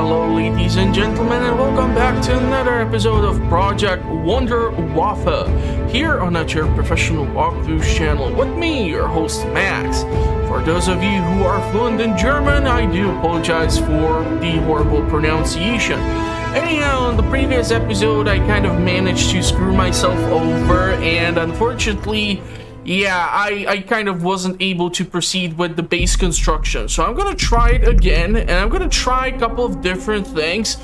Hello ladies and gentlemen, and welcome back to another episode of Project Wunderwaffe here on your professional walkthroughs channel with me, your host Max. For those of you who are fluent in German, I do apologize for the horrible pronunciation. Anyhow, in the previous episode I kind of managed to screw myself over, and unfortunately I kind of wasn't able to proceed with the base construction. So I'm gonna try it again, and I'm gonna try a couple of different things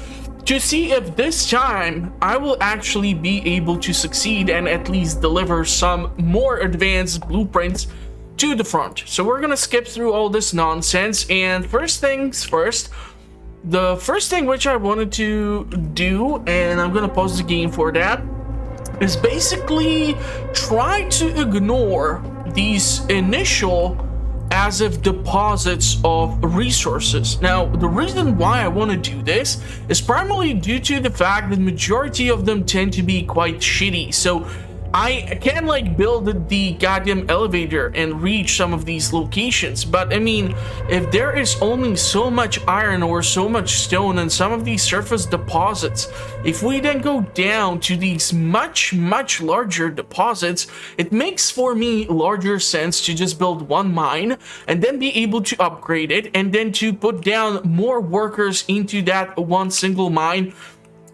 to see if this time I will actually be able to succeed and at least deliver some more advanced blueprints to the front. So we're gonna skip through all this nonsense, and first things first, the first thing which I wanted to do, and I'm gonna pause the game for that, is basically try to ignore these initial as if deposits of resources. Now, the reason why I want to do this is primarily due to the fact that majority of them tend to be quite shitty. So I can like build the goddamn elevator and reach some of these locations, but I mean, if there is only so much iron or so much stone in some of these surface deposits, if we then go down to these much larger deposits, it makes for me larger sense to just build one mine and then be able to upgrade it and then to put down more workers into that one single mine,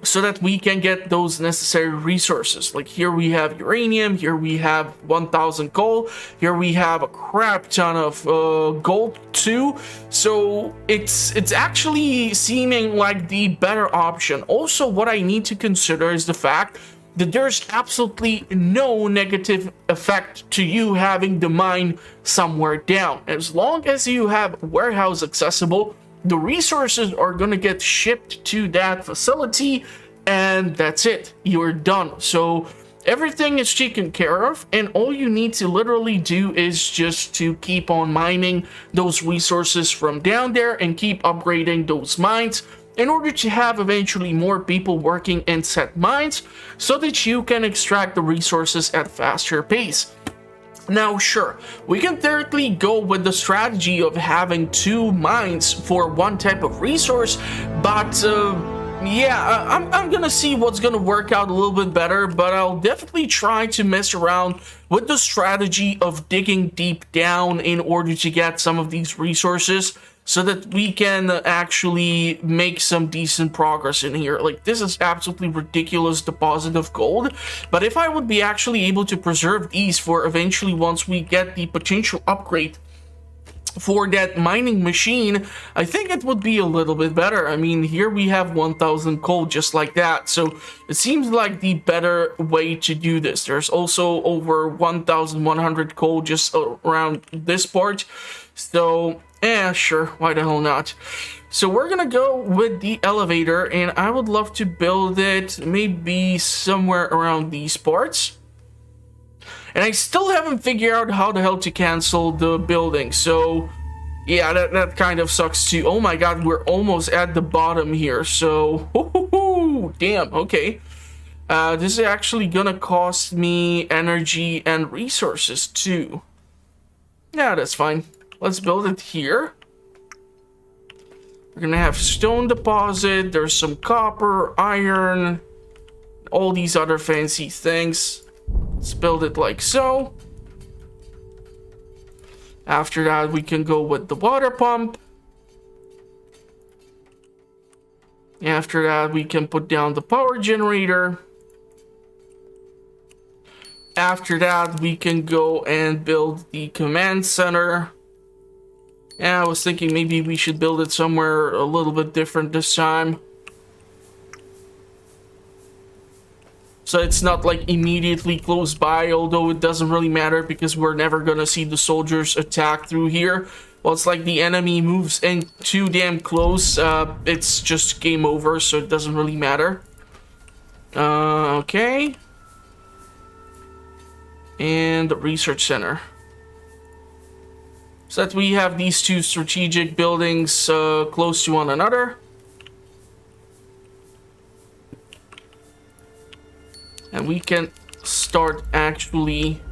so that we can get those necessary resources. Like here we have uranium, here we have 1000 coal, here we have a crap ton of gold too. So it's actually seeming like the better option. Also, what I need to consider is the fact that there's absolutely no negative effect to you having the mine somewhere down. As long as you have warehouse accessible, the resources are gonna get shipped to that facility, and that's it. You're done. So everything is taken care of, and all you need to literally do is just to keep on mining those resources from down there and keep upgrading those mines in order to have eventually more people working in set mines so that you can extract the resources at a faster pace. Now, sure, we can theoretically go with the strategy of having two mines for one type of resource, but I'm gonna see what's gonna work out a little bit better, but I'll definitely try to mess around with the strategy of digging deep down in order to get some of these resources so that we can actually make some decent progress in here. Like, this is absolutely ridiculous deposit of gold, but if I would be actually able to preserve these for eventually once we get the potential upgrade for that mining machine, I think it would be a little bit better. I mean, here we have 1000 coal just like that, so it seems like the better way to do this. There's also over 1100 coal just around this part, so yeah, sure, why the hell not? So we're gonna go with the elevator, and I would love to build it maybe somewhere around these parts. And I still haven't figured out how the hell to cancel the building, so yeah, that kind of sucks too. Oh my god, we're almost at the bottom here, so damn, okay. This is actually gonna cost me energy and resources too. Yeah, that's fine. Let's build it here. We're gonna have stone deposit, there's some copper, iron, all these other fancy things. Let's build it like so. After that, we can go with the water pump. After that, we can put down the power generator. After that, we can go and build the command center. Yeah, I was thinking maybe we should build it somewhere a little bit different this time, so it's not like immediately close by, although it doesn't really matter because we're never gonna see the soldiers attack through here. Well, it's like the enemy moves in too damn close, it's just game over, so it doesn't really matter. Okay. And the research center. So that we have these two strategic buildings close to one another. And we can start actually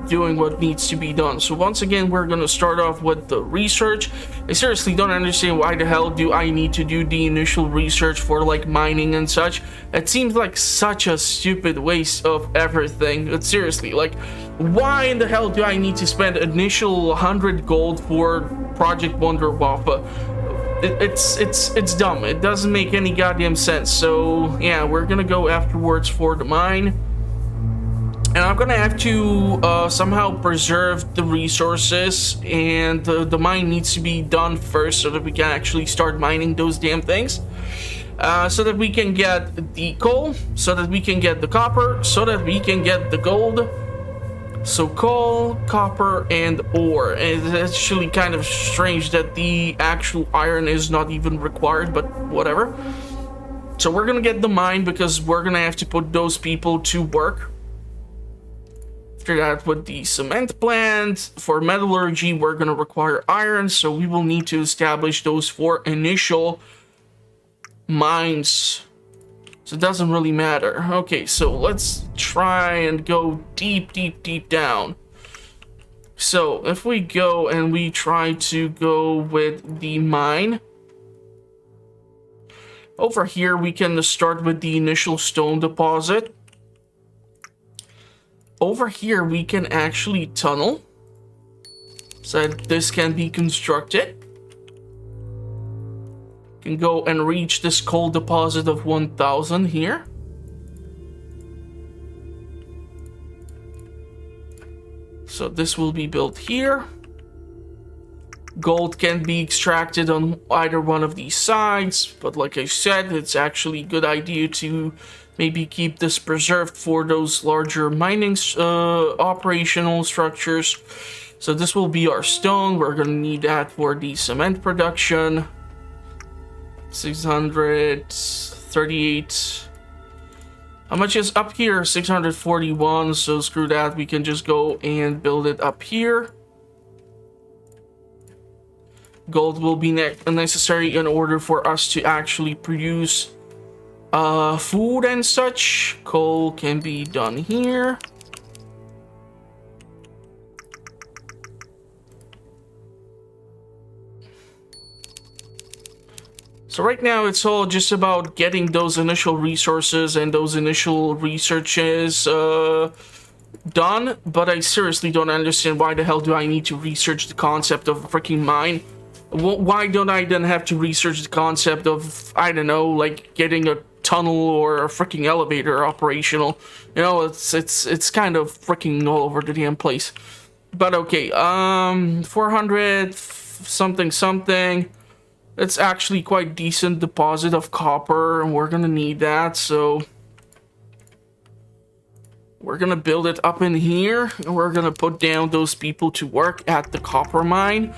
doing what needs to be done. So once again, we're gonna start off with the research. I seriously don't understand why the hell do I need to do the initial research for like mining and such. It seems like such a stupid waste of everything. But seriously, like, why in the hell do I need to spend initial 100 gold for Project Wunderwaffe? It's dumb. It doesn't make any goddamn sense. So yeah, we're gonna go afterwards for the mine. And I'm gonna have to somehow preserve the resources, and the mine needs to be done first so that we can actually start mining those damn things. So that we can get the coal, so that we can get the copper, so that we can get the gold. So coal, copper, and ore. And it's actually kind of strange that the actual iron is not even required, but whatever. So we're gonna get the mine because we're gonna have to put those people to work. After that, with the cement plant, for metallurgy, we're gonna require iron, so we will need to establish those 4 initial mines. So it doesn't really matter. Okay, so let's try and go deep, deep, deep down. So if we go and we try to go with the mine, over here we can start with the initial stone deposit. Over here we can actually tunnel so that this can be constructed. Can go and reach this coal deposit of 1000 here. So this will be built here. Gold can be extracted on either one of these sides, but like I said, it's actually a good idea to maybe keep this preserved for those larger mining operational structures. So this will be our stone. We're gonna need that for the cement production. 638. How much is up here? 641. So screw that. We can just go and build it up here. Gold will be necessary in order for us to actually produce food and such. Coal can be done here. So right now it's all just about getting those initial resources and those initial researches done, but I seriously don't understand why the hell do I need to research the concept of a freaking mine. Why don't I then have to research the concept of, I don't know, like getting a tunnel or a freaking elevator operational? You know, it's kind of freaking all over the damn place. But okay, 400 something something. It's actually quite decent deposit of copper, and we're gonna need that, so we're gonna build it up in here, and we're gonna put down those people to work at the copper mine.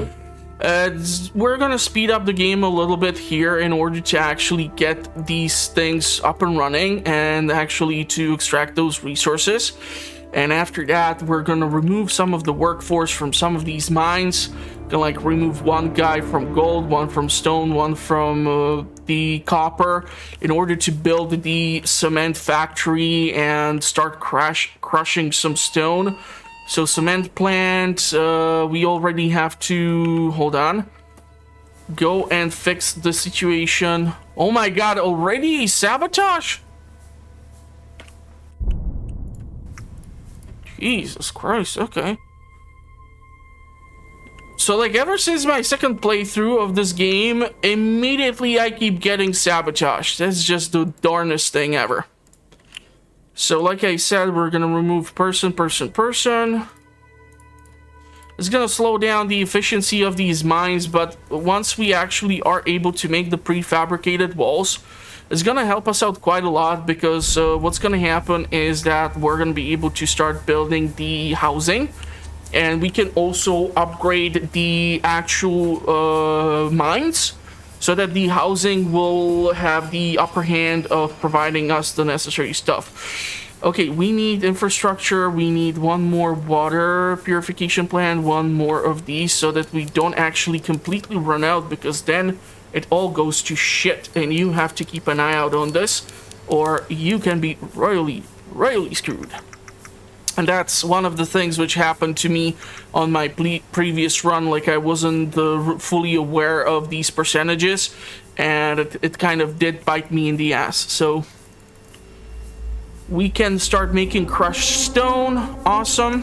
We're gonna speed up the game a little bit here in order to actually get these things up and running and actually to extract those resources. And after that, we're gonna remove some of the workforce from some of these mines. Gonna like remove one guy from gold, one from stone, one from the copper, in order to build the cement factory and start crushing some stone. So cement plant, we already have to, hold on, go and fix the situation. Oh my god, already Sabotage? Jesus Christ, okay. So like ever since my second playthrough of this game, immediately I keep getting Sabotage. That's just the darnest thing ever. So like I said, we're gonna remove person. It's gonna slow down the efficiency of these mines, but once we actually are able to make the prefabricated walls, it's gonna help us out quite a lot, because what's gonna happen is that we're gonna be able to start building the housing, and we can also upgrade the actual mines, so that the housing will have the upper hand of providing us the necessary stuff. Okay, we need infrastructure, we need one more water purification plant, one more of these, so that we don't actually completely run out, because then it all goes to shit, and you have to keep an eye out on this, or you can be royally screwed. And that's one of the things which happened to me on my previous run. Like, I wasn't fully aware of these percentages, and it kind of did bite me in the ass. So we can start making crushed stone. Awesome.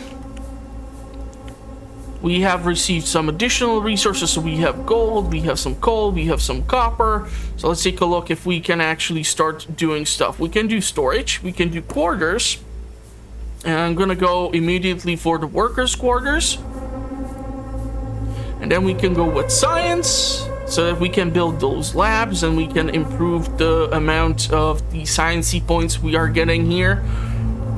We have received some additional resources. So we have gold, we have some coal, we have some copper. So let's take a look if we can actually start doing stuff. We can do storage, we can do quarters. And I'm gonna go immediately for the workers' quarters. And then we can go with science, so that we can build those labs and we can improve the amount of the sciencey points we are getting here.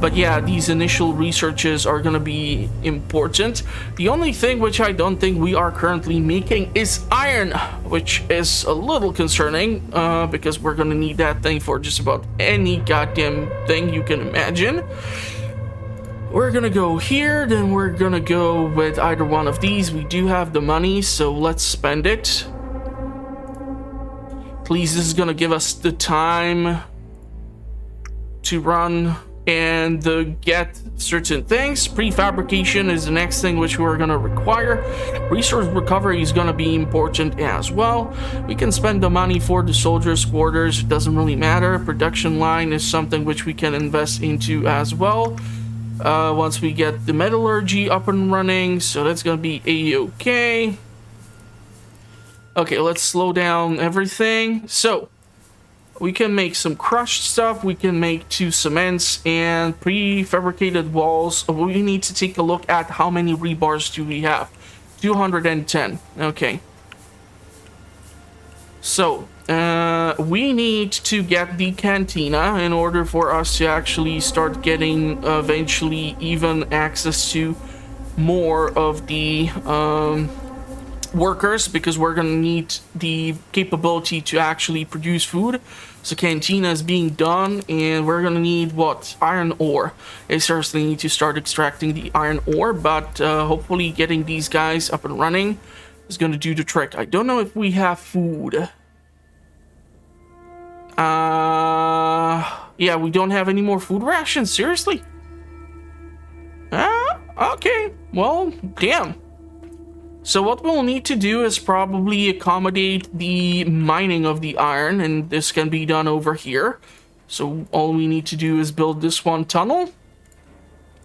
But yeah, these initial researches are gonna be important. The only thing which I don't think we are currently making is iron, which is a little concerning, because we're gonna need that thing for just about any goddamn thing you can imagine. We're gonna go here, then we're gonna go with either one of these. We do have the money, so let's spend it. Please, this is gonna give us the time to run and get certain things. Prefabrication is the next thing which we're gonna require. Resource recovery is gonna be important as well. We can spend the money for the soldiers' quarters, it doesn't really matter. Production line is something which we can invest into as well. Once we get the metallurgy up and running, so that's gonna be a-okay. Okay, let's slow down everything. So we can make some crushed stuff, we can make 2 cements and prefabricated walls. We need to take a look at how many rebars do we have. 210. Okay, so we need to get the cantina in order for us to actually start getting eventually even access to more of the workers, because we're gonna need the capability to actually produce food. So cantina is being done, and we're gonna need what? Iron ore. I seriously need to start extracting the iron ore, but hopefully getting these guys up and running is gonna do the trick. I don't know if we have food. Yeah, we don't have any more food rations, seriously? Okay, well, damn. So what we'll need to do is probably accommodate the mining of the iron, and this can be done over here. So all we need to do is build this one tunnel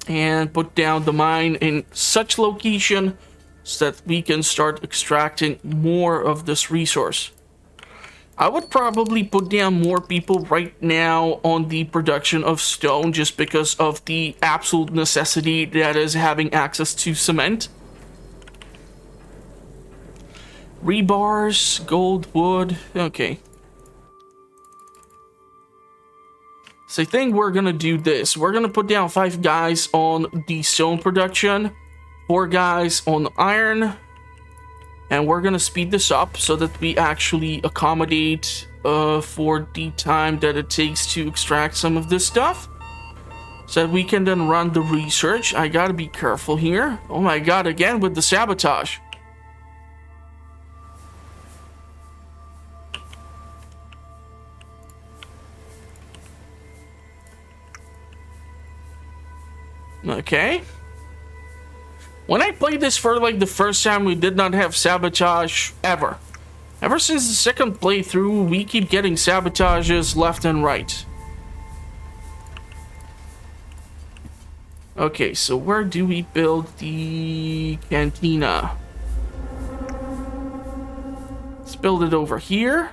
and put down the mine in such location so that we can start extracting more of this resource. I would probably put down more people right now on the production of stone, just because of the absolute necessity that is having access to cement. Rebars, gold, wood, okay. So I think we're gonna do this. We're gonna put down 5 guys on the stone production, 4 guys on iron, and we're gonna speed this up so that we actually accommodate for the time that it takes to extract some of this stuff, so that we can then run the research. I gotta be careful here. Oh my god, again with the sabotage. Okay. When I played this for like the first time, we did not have sabotage ever. Ever since the second playthrough, we keep getting sabotages left and right. Okay, so where do we build the cantina? Let's build it over here.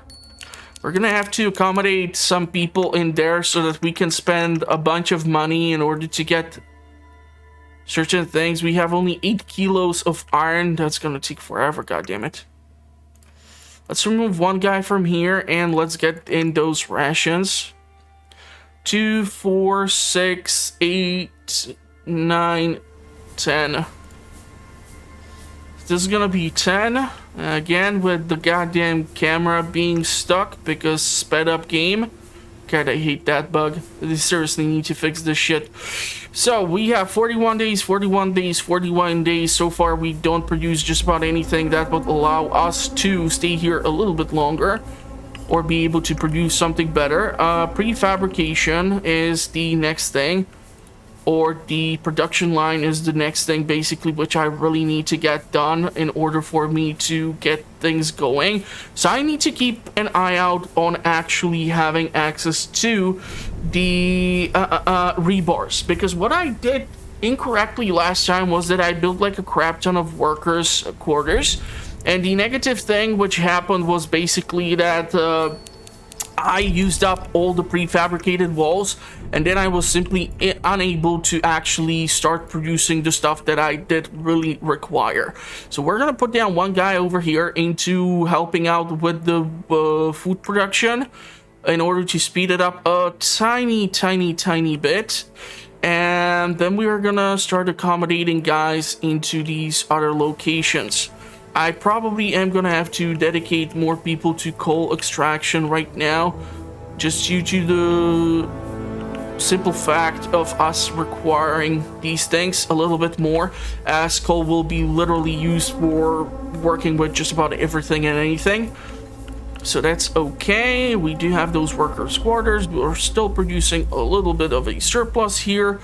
We're gonna have to accommodate some people in there so that we can spend a bunch of money in order to get certain things. We have only 8 kilos of iron. That's gonna take forever, goddammit. Let's remove 1 guy from here and let's get in those rations. 2, 4, 6, 8, 9, 10. This is gonna be 10. Again, with the goddamn camera being stuck because sped up game. God, I hate that bug. They seriously need to fix this shit. So we have 41 days, 41 days, 41 days. So far, we don't produce just about anything that would allow us to stay here a little bit longer or be able to produce something better. Prefabrication is the next thing. or the production line is the next thing, basically, which I really need to get done in order for me to get things going. So I need to keep an eye out on actually having access to the rebars, because what I did incorrectly last time was that I built like a crap ton of workers' quarters, and the negative thing which happened was basically that I used up all the prefabricated walls, and then I was simply unable to actually start producing the stuff that I did really require. So we're gonna put down one guy over here into helping out with the food production in order to speed it up a tiny bit. And then we are gonna start accommodating guys into these other locations. I probably am gonna have to dedicate more people to coal extraction right now, just due to the simple fact of us requiring these things a little bit more, as coal will be literally used for working with just about everything and anything. So that's okay. We do have those workers' quarters. We're still producing a little bit of a surplus here.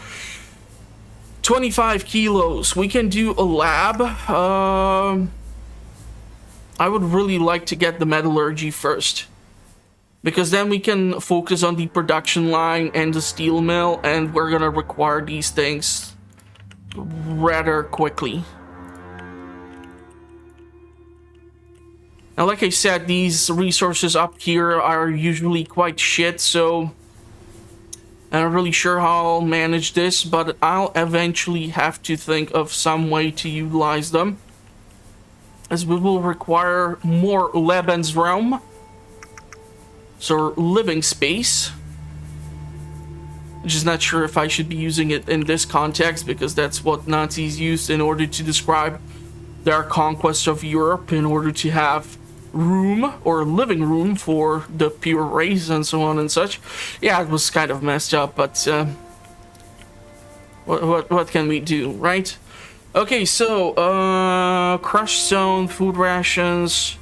25 kilos. We can do a lab. I would really like to get the metallurgy first, because then we can focus on the production line and the steel mill, and we're gonna require these things rather quickly. Now, like I said, these resources up here are usually quite shit, so I'm not really sure how I'll manage this, but I'll eventually have to think of some way to utilize them, as we will require more Lebensraum, so living space. I'm just not sure if I should be using it in this context, because that's what Nazis used in order to describe their conquest of Europe, in order to have room or living room for the pure race and so on and such. Yeah, it was kind of messed up, but what can we do, right? Okay, so crushed stone, food rations.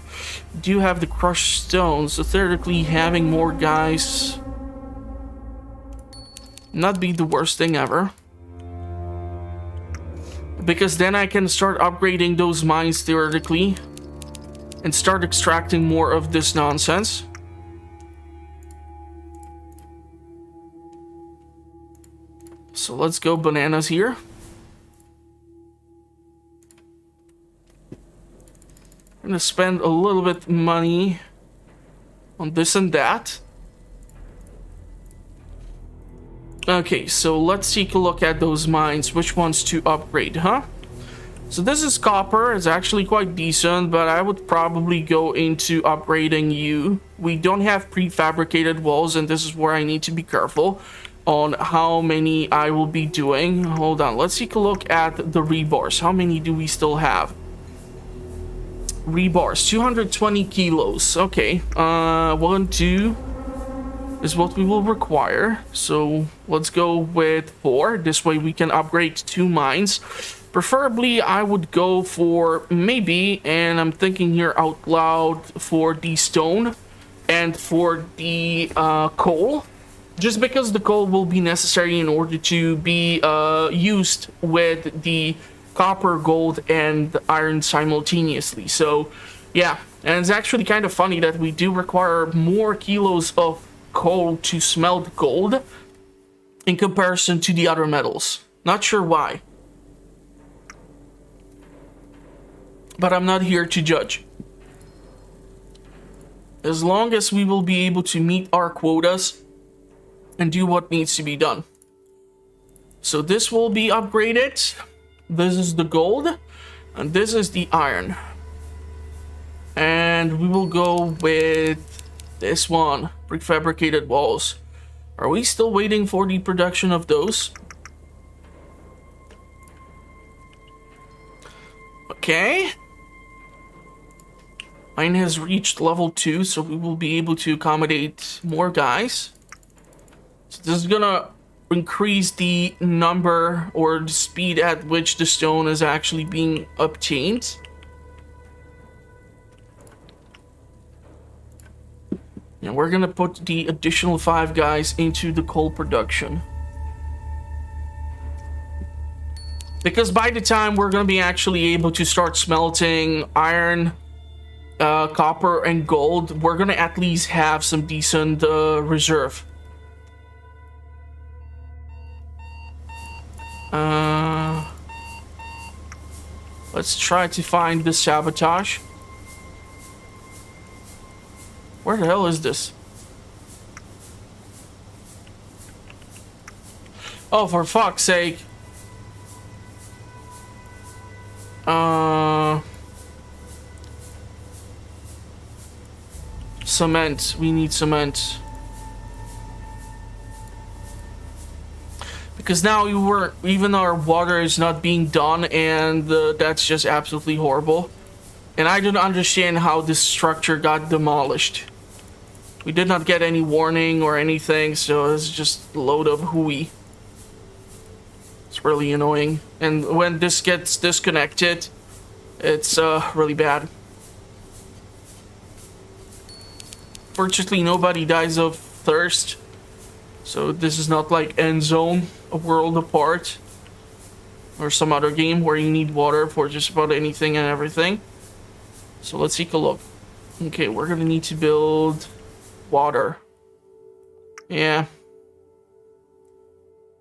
Do have the crushed stone, so theoretically having more guys not be the worst thing ever, because then I can start upgrading those mines theoretically and start extracting more of this nonsense. So let's go bananas here. I'm gonna spend a little bit money on this and that. Okay, so let's take a look at those mines. Which ones to upgrade, huh? So this is copper. It's actually quite decent, but I would probably go into upgrading you. We don't have prefabricated walls, and this is where I need to be careful on how many I will be doing. Hold on, let's take a look at the rebars. How many do we still have? Rebars, 220 kilos. Okay, 1, 2 is what we will require. So let's go with 4. This way we can upgrade 2 mines. Preferably, I would go for maybe, and I'm thinking here out loud, for the stone and for the coal. Just because the coal will be necessary in order to be used with the copper, gold, and iron simultaneously. So, yeah. And it's actually kind of funny that we do require more kilos of coal to smelt gold in comparison to the other metals. Not sure why, but I'm not here to judge. As long as we will be able to meet our quotas and do what needs to be done. So this will be upgraded. This is the gold, and this is the iron. And we will go with this one, prefabricated walls. Are we still waiting for the production of those? Okay. Mine has reached level 2, so we will be able to accommodate more guys. So this is gonna increase the number or the speed at which the stone is actually being obtained. And we're gonna put the additional 5 guys into the coal production. Because by the time we're going to be actually able to start smelting iron, copper, and gold, we're going to at least have some decent reserve. Let's try to find the sabotage. Where the hell is this? Oh, for fuck's sake. Cement. We need cement. Because now even our water is not being done, and that's just absolutely horrible. And I don't understand how this structure got demolished. We did not get any warning or anything, so it's just a load of hooey. It's really annoying. And when this gets disconnected, it's really bad. Fortunately, nobody dies of thirst. So this is not like End Zone, a world apart, or some other game where you need water for just about anything and everything. So let's take a look. Okay, we're gonna need to build water. Yeah.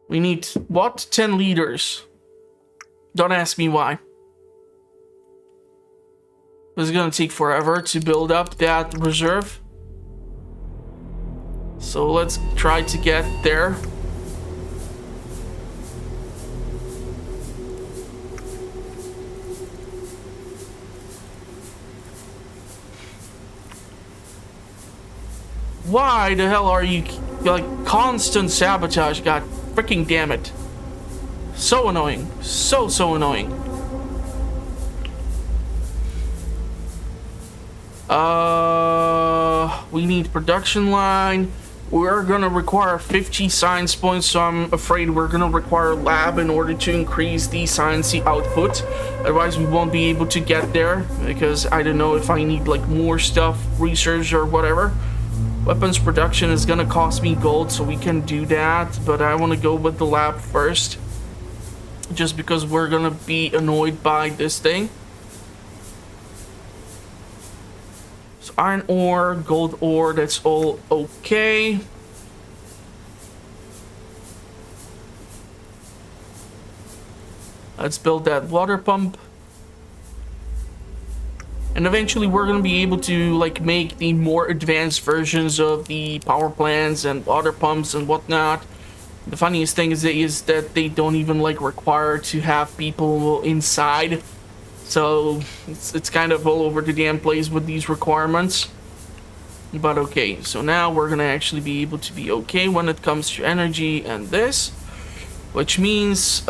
We need, what? 10 liters. Don't ask me why. This is gonna take forever to build up that reserve. So let's try to get there. Why the hell are you like constant sabotage? God freaking damn it. So annoying. So annoying. We need production line. We're gonna require 50 science points, so I'm afraid we're gonna require a lab in order to increase the sciencey output. Otherwise, we won't be able to get there, because I don't know if I need like more stuff, research or whatever. Weapons production is gonna cost me gold, so we can do that, but I want to go with the lab first, just because we're gonna be annoyed by this thing. So iron ore, gold ore, that's all okay. Let's build that water pump. And eventually we're going to be able to like make the more advanced versions of the power plants and water pumps and whatnot. The funniest thing is that they don't even like require to have people inside. So it's kind of all over the damn place with these requirements. But okay, so now we're going to actually be able to be okay when it comes to energy and this. Which means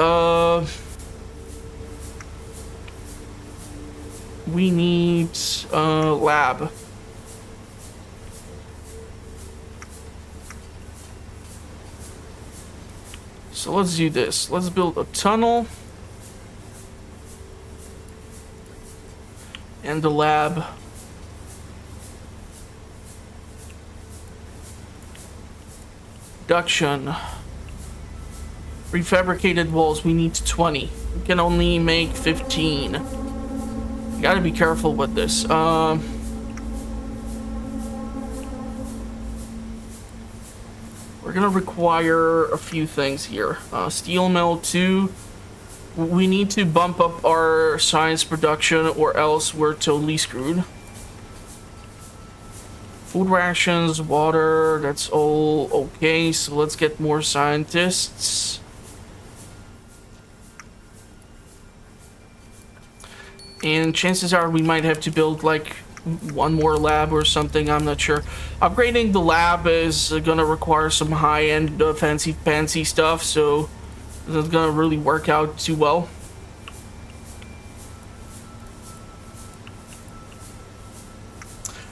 we need a lab. So let's do this. Let's build a tunnel. And the lab. Production. Prefabricated walls, we need 20. We can only make 15. Gotta be careful with this. We're gonna require a few things here. Steel mill 2. We need to bump up our science production or else we're totally screwed. Food rations, water, that's all okay. So let's get more scientists. And chances are we might have to build like one more lab or something, I'm not sure. Upgrading the lab is gonna require some high-end fancy stuff, so it's gonna really work out too well.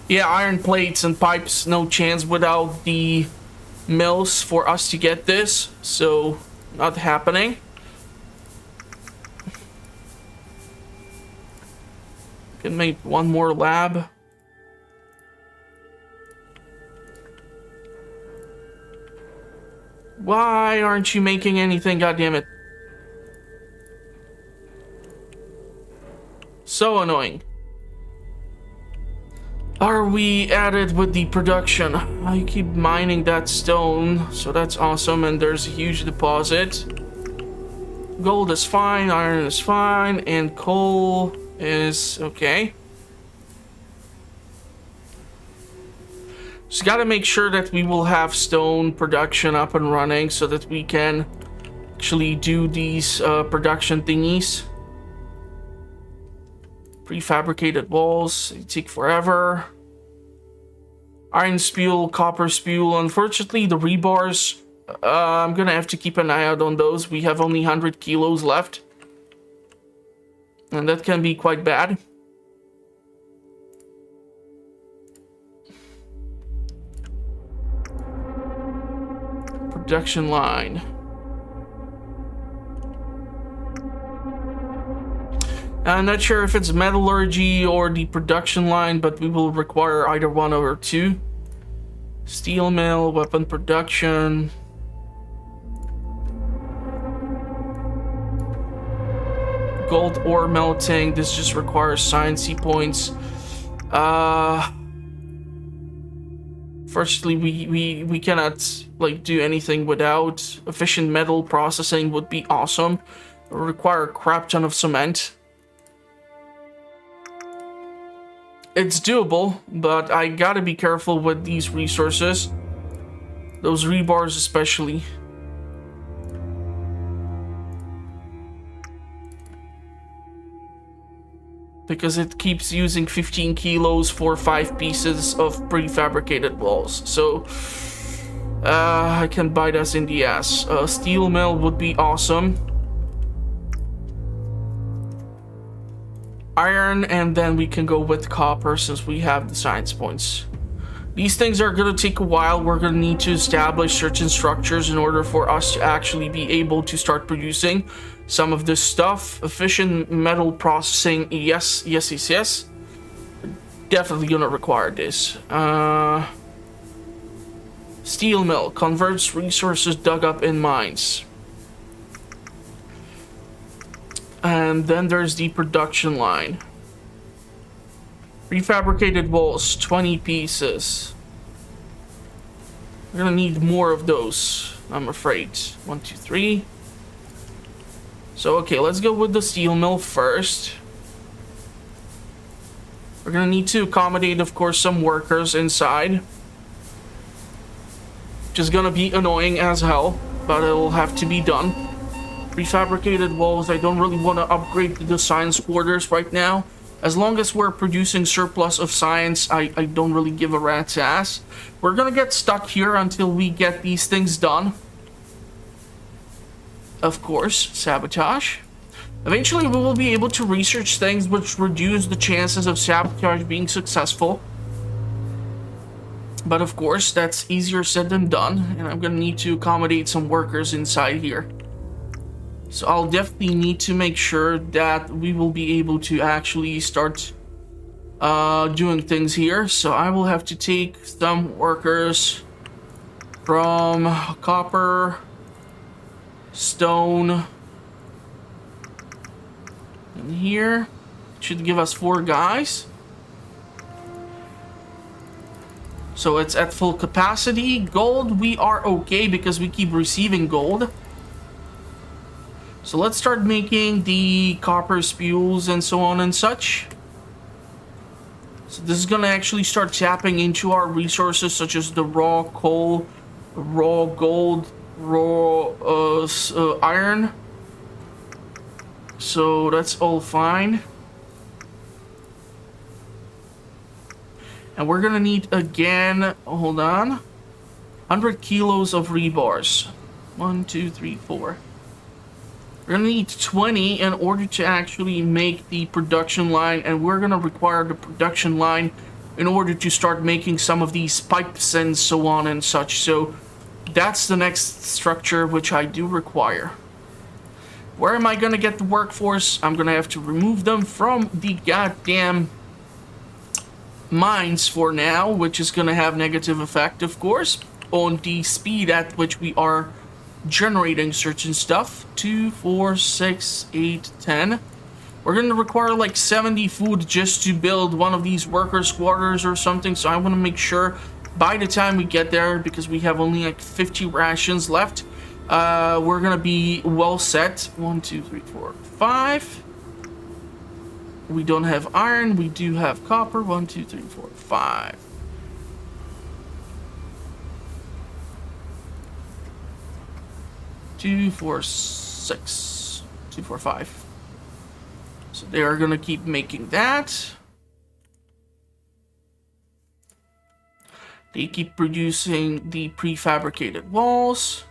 Yeah, iron plates and pipes, no chance without the mills for us to get this, so not happening. Can make one more lab. Why aren't you making anything, goddammit? So annoying. Are we at it with the production? I keep mining that stone, so that's awesome, and there's a huge deposit. Gold is fine, iron is fine, and coal is okay. Just gotta make sure that we will have stone production up and running so that we can actually do these production thingies. Prefabricated walls, they take forever. Iron spule, copper spule. Unfortunately, the rebars, I'm gonna have to keep an eye out on those. We have only 100 kilos left, and that can be quite bad. Production line. I'm not sure if it's metallurgy or the production line, but we will require either one or two. Steel mill, weapon production. Gold ore melting. This just requires sciencey points. Firstly, we cannot like do anything without. Efficient metal processing would be awesome. It would require a crap ton of cement. It's doable, but I gotta be careful with these resources. Those rebars especially. Because it keeps using 15 kilos for 5 pieces of prefabricated walls. So, I can bite us in the ass. A steel mill would be awesome. Iron, and then we can go with copper since we have the science points. These things are going to take a while. We're going to need to establish certain structures in order for us to actually be able to start producing some of this stuff. Efficient metal processing, yes. Definitely going to require this. Steel mill converts resources dug up in mines. And then there's the production line. Prefabricated walls, 20 pieces. We're gonna need more of those, I'm afraid. 1, 2, 3. So, okay, let's go with the steel mill first. We're gonna need to accommodate, of course, some workers inside. Which is gonna be annoying as hell, but it'll have to be done. Prefabricated walls, I don't really want to upgrade to the science quarters right now. As long as we're producing surplus of science, I don't really give a rat's ass. We're gonna get stuck here until we get these things done. Of course, sabotage. Eventually we will be able to research things which reduce the chances of sabotage being successful. But of course, that's easier said than done, and I'm gonna need to accommodate some workers inside here. So I'll definitely need to make sure that we will be able to actually start doing things here. So I will have to take some workers from copper, stone, and here. It should give us 4 guys. So it's at full capacity. Gold, we are okay because we keep receiving gold. So let's start making the copper spules and so on and such. So this is gonna actually start tapping into our resources such as the raw coal, raw gold, raw iron. So that's all fine. And we're gonna need again, hold on, 100 kilos of rebars. 1, 2, 3, 4. We're gonna need 20 in order to actually make the production line, and we're gonna require the production line in order to start making some of these pipes and so on and such. So that's the next structure which I do require. Where am I gonna get the workforce? I'm gonna have to remove them from the goddamn mines for now, which is gonna have negative effect, of course, on the speed at which we are generating certain stuff. 2, 4, 6, 8, 10. We're gonna require like 70 food just to build one of these workers' quarters or something. So I want to make sure by the time we get there, because we have only like 50 rations left, we're gonna be well set. 1, 2, 3, 4, 5. We don't have iron. We do have copper. 1, 2, 3, 4, 5. Two, 4, 6. 2, 4, 5. So they are gonna keep making that. They keep producing the prefabricated walls.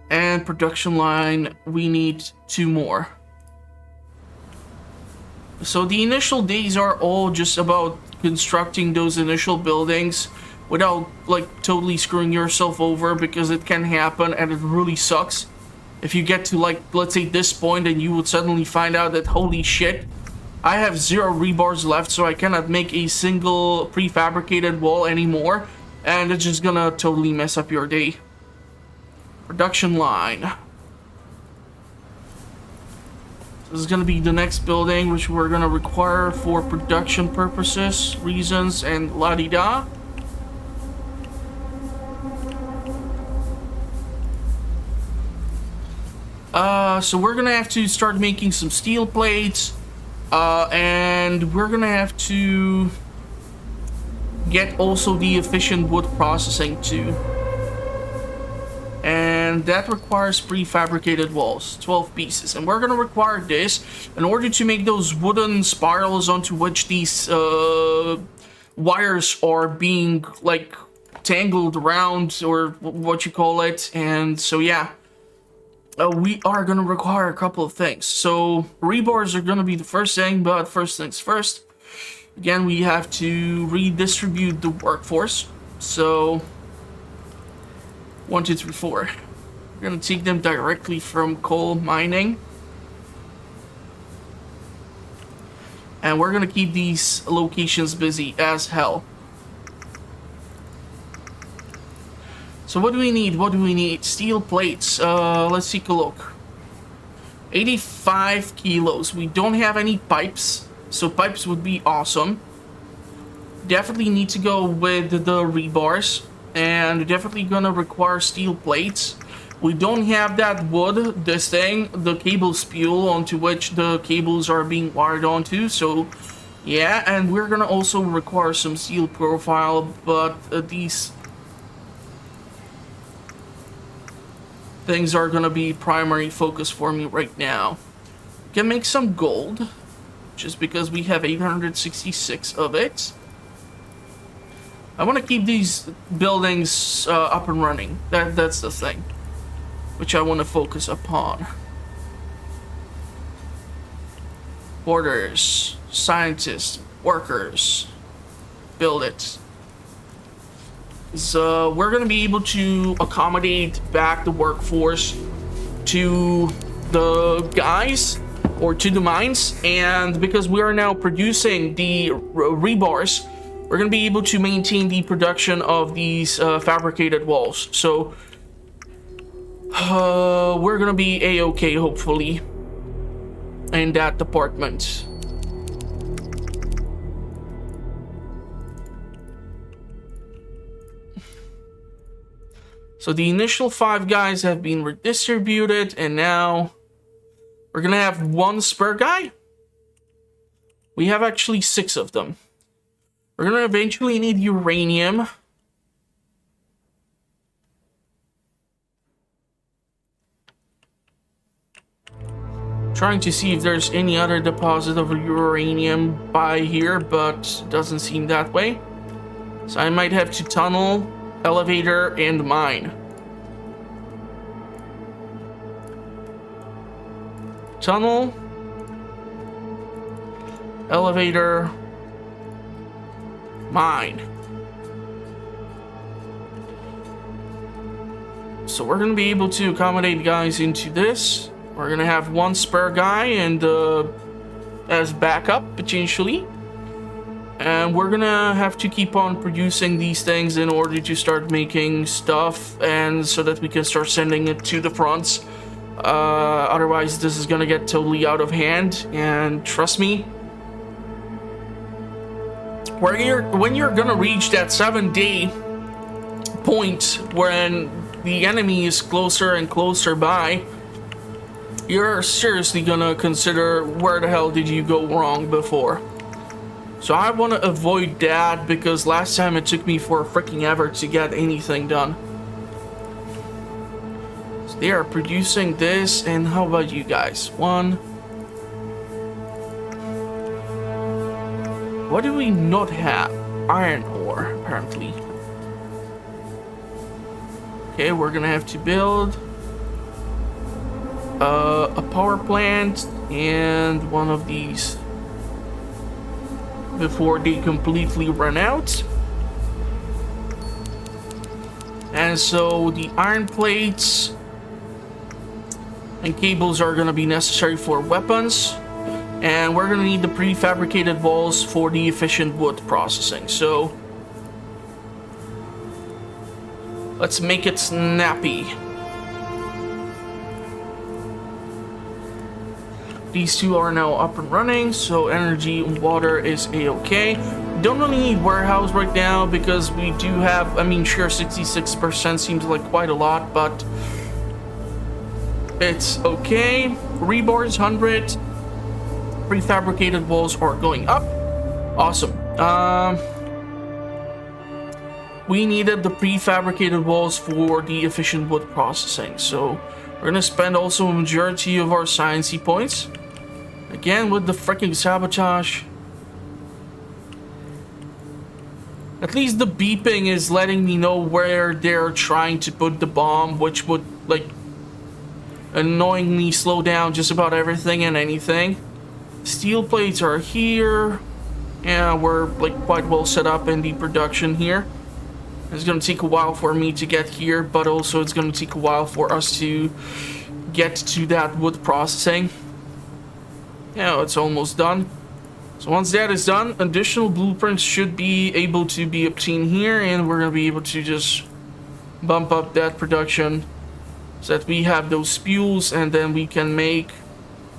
And production line, we need 2 more. So the initial days are all just about constructing those initial buildings without like totally screwing yourself over, because it can happen and it really sucks. If you get to like, let's say this point, and you would suddenly find out that holy shit, I have 0 rebars left, so I cannot make a single prefabricated wall anymore, and it's just gonna totally mess up your day. Production line. This is gonna be the next building, which we're gonna require for production purposes, reasons, and la-di-da. So we're gonna have to start making some steel plates, and we're gonna have to get also the efficient wood processing too. And that requires prefabricated walls, 12 pieces. And we're gonna require this in order to make those wooden spirals onto which these wires are being like tangled around, or what you call it. And so yeah, we are gonna require a couple of things. So rebars are gonna be the first thing, but first things first. Again, we have to redistribute the workforce. So 1, 2, 3, 4. We're gonna take them directly from coal mining. And we're gonna keep these locations busy as hell. So what do we need? What do we need? Steel plates. Let's take a look. 85 kilos. We don't have any pipes, so pipes would be awesome. Definitely need to go with the rebars, and definitely gonna require steel plates. We don't have that wood, this thing, the cable spool onto which the cables are being wired onto, so yeah. And we're gonna also require some steel profile, but these things are gonna be primary focus for me right now. Can make some gold, just because we have 866 of it. I want to keep these buildings up and running. That's the thing, which I want to focus upon. Quarters, scientists, workers, build it. So we're gonna be able to accommodate back the workforce to the guys, or to the mines, and because we are now producing the rebars, we're gonna be able to maintain the production of these fabricated walls. So we're gonna be a-okay, hopefully, in that department. So the initial 5 guys have been redistributed, and now we're gonna have 1 spare guy. We have actually 6 of them. We're gonna eventually need uranium. Trying to see if there's any other deposit of uranium by here, but it doesn't seem that way. So I might have to tunnel, elevator, and mine. Tunnel, elevator, mine. So we're gonna be able to accommodate guys into this. We're gonna have 1 spare guy and as backup potentially. And we're gonna have to keep on producing these things in order to start making stuff, and so that we can start sending it to the fronts. Otherwise, this is gonna get totally out of hand. And trust me, when you're gonna reach that 7-day point when the enemy is closer and closer by, you're seriously gonna consider where the hell did you go wrong before. So I want to avoid that, because last time it took me for freaking ever to get anything done. So they are producing this, and how about you guys? One. What do we not have? Iron ore, apparently. Okay, we're gonna have to build a power plant and one of these before they completely run out. And so the iron plates and cables are gonna be necessary for weapons, and we're gonna need the prefabricated walls for the efficient wood processing. So let's make it snappy. These two are now up and running, so energy and water is a-okay. Don't really need warehouse right now because we do have, I mean, sure, 66% seems like quite a lot, but it's okay. Rebar is 100. Prefabricated walls are going up. Awesome. We needed the prefabricated walls for the efficient wood processing, so we're gonna spend also a majority of our sciencey points. Again, with the freaking sabotage. At least the beeping is letting me know where they're trying to put the bomb, which would, like, annoyingly slow down just about everything and anything. Steel plates are here. Yeah, we're, like, quite well set up in the production here. It's gonna take a while for me to get here, but also it's gonna take a while for us to get to that wood processing. Yeah, it's almost done. So once that is done, additional blueprints should be able to be obtained here, and we're gonna be able to just bump up that production so that we have those spules, and then we can make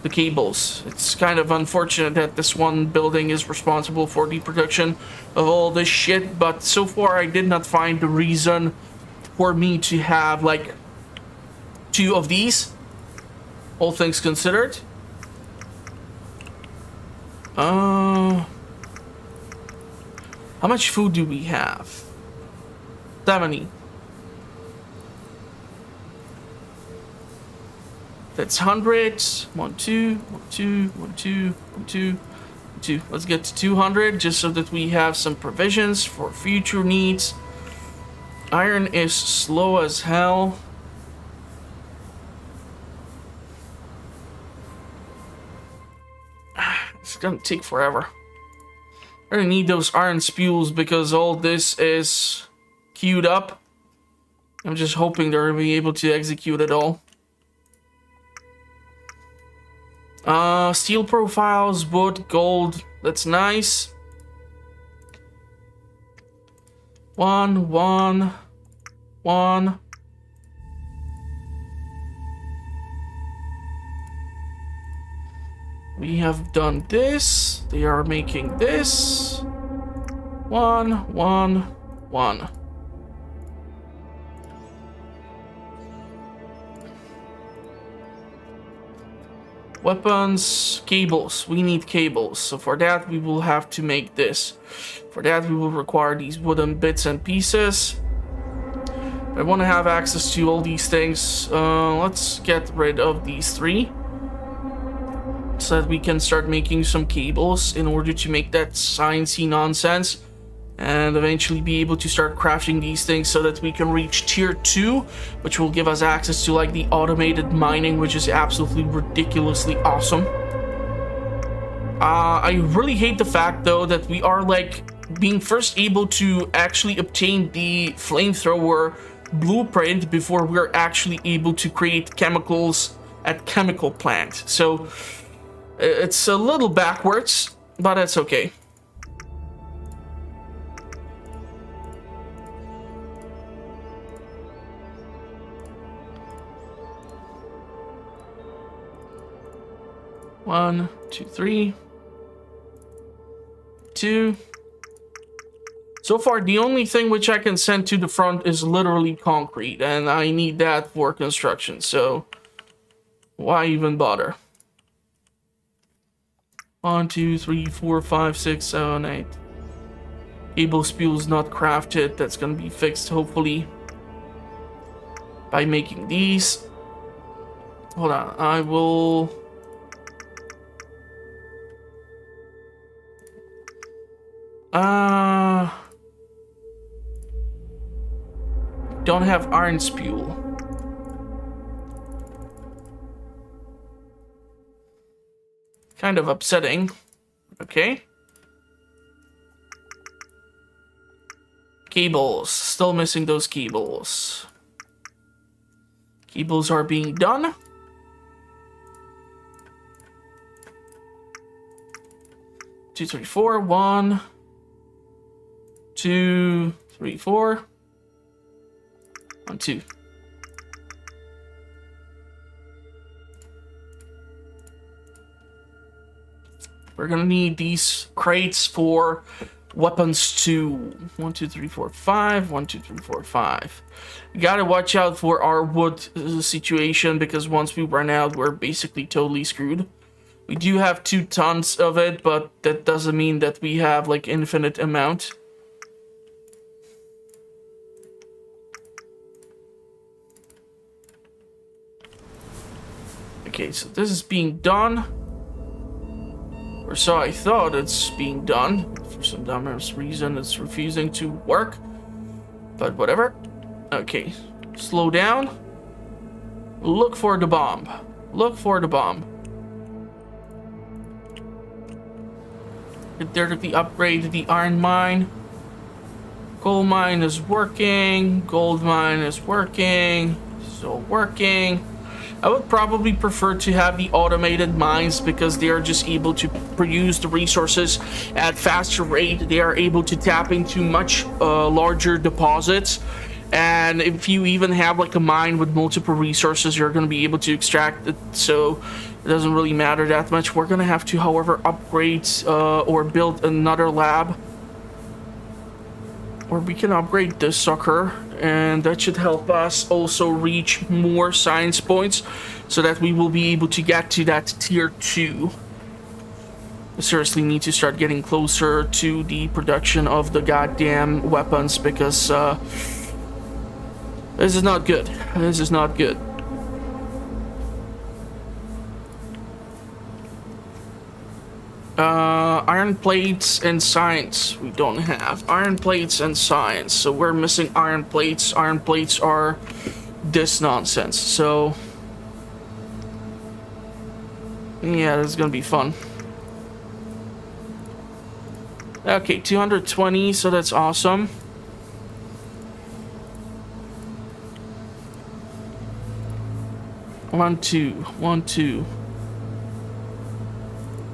the cables. It's kind of unfortunate that this one building is responsible for the production of all this shit, but so far I did not find the reason for me to have like 2 of these, all things considered. How much food do we have? 70. That's 100. 1, 2, 1, 2, 1, 2, 1, 2, 1, 2. Let's get to 200 just so that we have some provisions for future needs. Iron is slow as hell. It's gonna take forever. I really need those iron spules because all this is queued up. I'm just hoping they're gonna be able to execute it all. Steel profiles, wood, gold. That's nice. 1, 1, 1. We have done this. They are making this. 1, 1, 1. Weapons, cables. We need cables. So for that, we will have to make this. For that, we will require these wooden bits and pieces. I want to have access to all these things. Let's get rid of these 3. So that we can start making some cables in order to make that sciencey nonsense. And eventually be able to start crafting these things so that we can reach tier 2, which will give us access to like the automated mining, which is absolutely ridiculously awesome. I really hate the fact though that we are like being first able to actually obtain the flamethrower blueprint before we're actually able to create chemicals at chemical plant. So it's a little backwards, but that's okay. 1, 2, 3. 2. So far, the only thing which I can send to the front is literally concrete, and I need that for construction, so why even bother? 1, 2, 3, 4, 5, 6, 7, 8. Cable spool's not crafted. That's gonna be fixed, hopefully, by making these. Hold on, I will... don't have iron spool. Kind of upsetting. Okay. Cables. Still missing those cables. Cables are being done. Two, three, four. 1, 2, 3, 4. 1, 2. We're gonna need these crates for weapons too. 1, 2, 3, 4, 5. 1, 2, 3, 4, 5. You gotta watch out for our wood situation, because once we run out, we're basically totally screwed. We do have 2 tons of it, but that doesn't mean that we have like infinite amount. Okay, so this is being done. Or so I thought it's being done. For some dumbass reason, it's refusing to work. But whatever. Okay, slow down. Look for the bomb. Look for the bomb. Get there to the upgrade to the iron mine. Coal mine is working. Gold mine is working. Still working. I would probably prefer to have the automated mines, because they are just able to produce the resources at faster rate. They are able to tap into much larger deposits. And if you even have like a mine with multiple resources, you're going to be able to extract it. So it doesn't really matter that much. We're going to have to, however, upgrade or build another lab. Or we can upgrade this sucker, and that should help us also reach more science points, so that we will be able to get to that tier 2. I seriously need to start getting closer to the production of the goddamn weapons, because this is not good. This is not good. Iron plates and science. We don't have iron plates and science, so we're missing iron plates. Iron plates are this nonsense, so yeah, this is gonna be fun. Okay, 220, so that's awesome. One, two, 1, 2.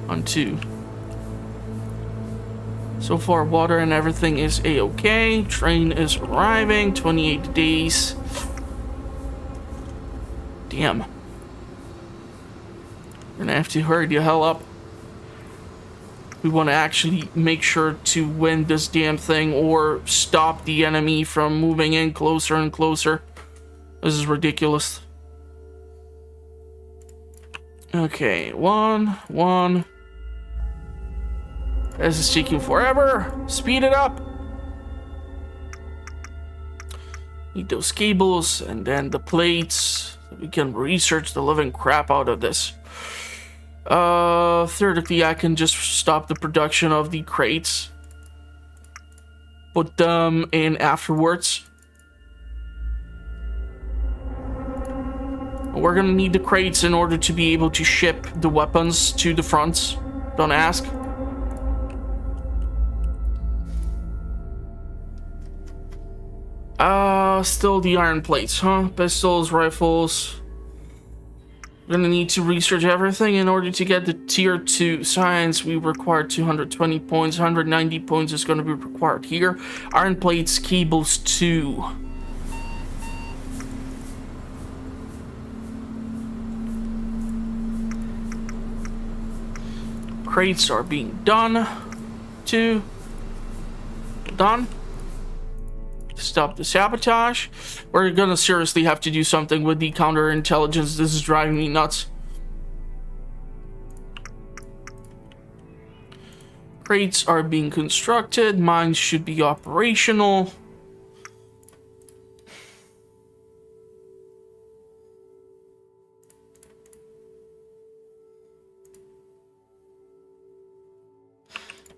1, 2. So far, water and everything is a-okay. Train is arriving. 28 days. Damn. We're gonna have to hurry the hell up. We want to actually make sure to win this damn thing, or stop the enemy from moving in closer and closer. This is ridiculous. Okay, 1. This is taking forever. Speed it up. Need those cables and then the plates. We can research the living crap out of this. Thirdly, I can just stop the production of the crates. Put them in afterwards. We're gonna need the crates in order to be able to ship the weapons to the fronts. Don't ask. Still the iron plates, huh? Pistols, rifles. We're gonna need to research everything in order to get the tier 2 science. We require 220 points. 190 points is gonna be required here. Iron plates, cables 2. crates are being done. 2. Done. Stop the sabotage. We're gonna seriously have to do something with the counterintelligence. This is driving me nuts. Crates are being constructed. Mines should be operational.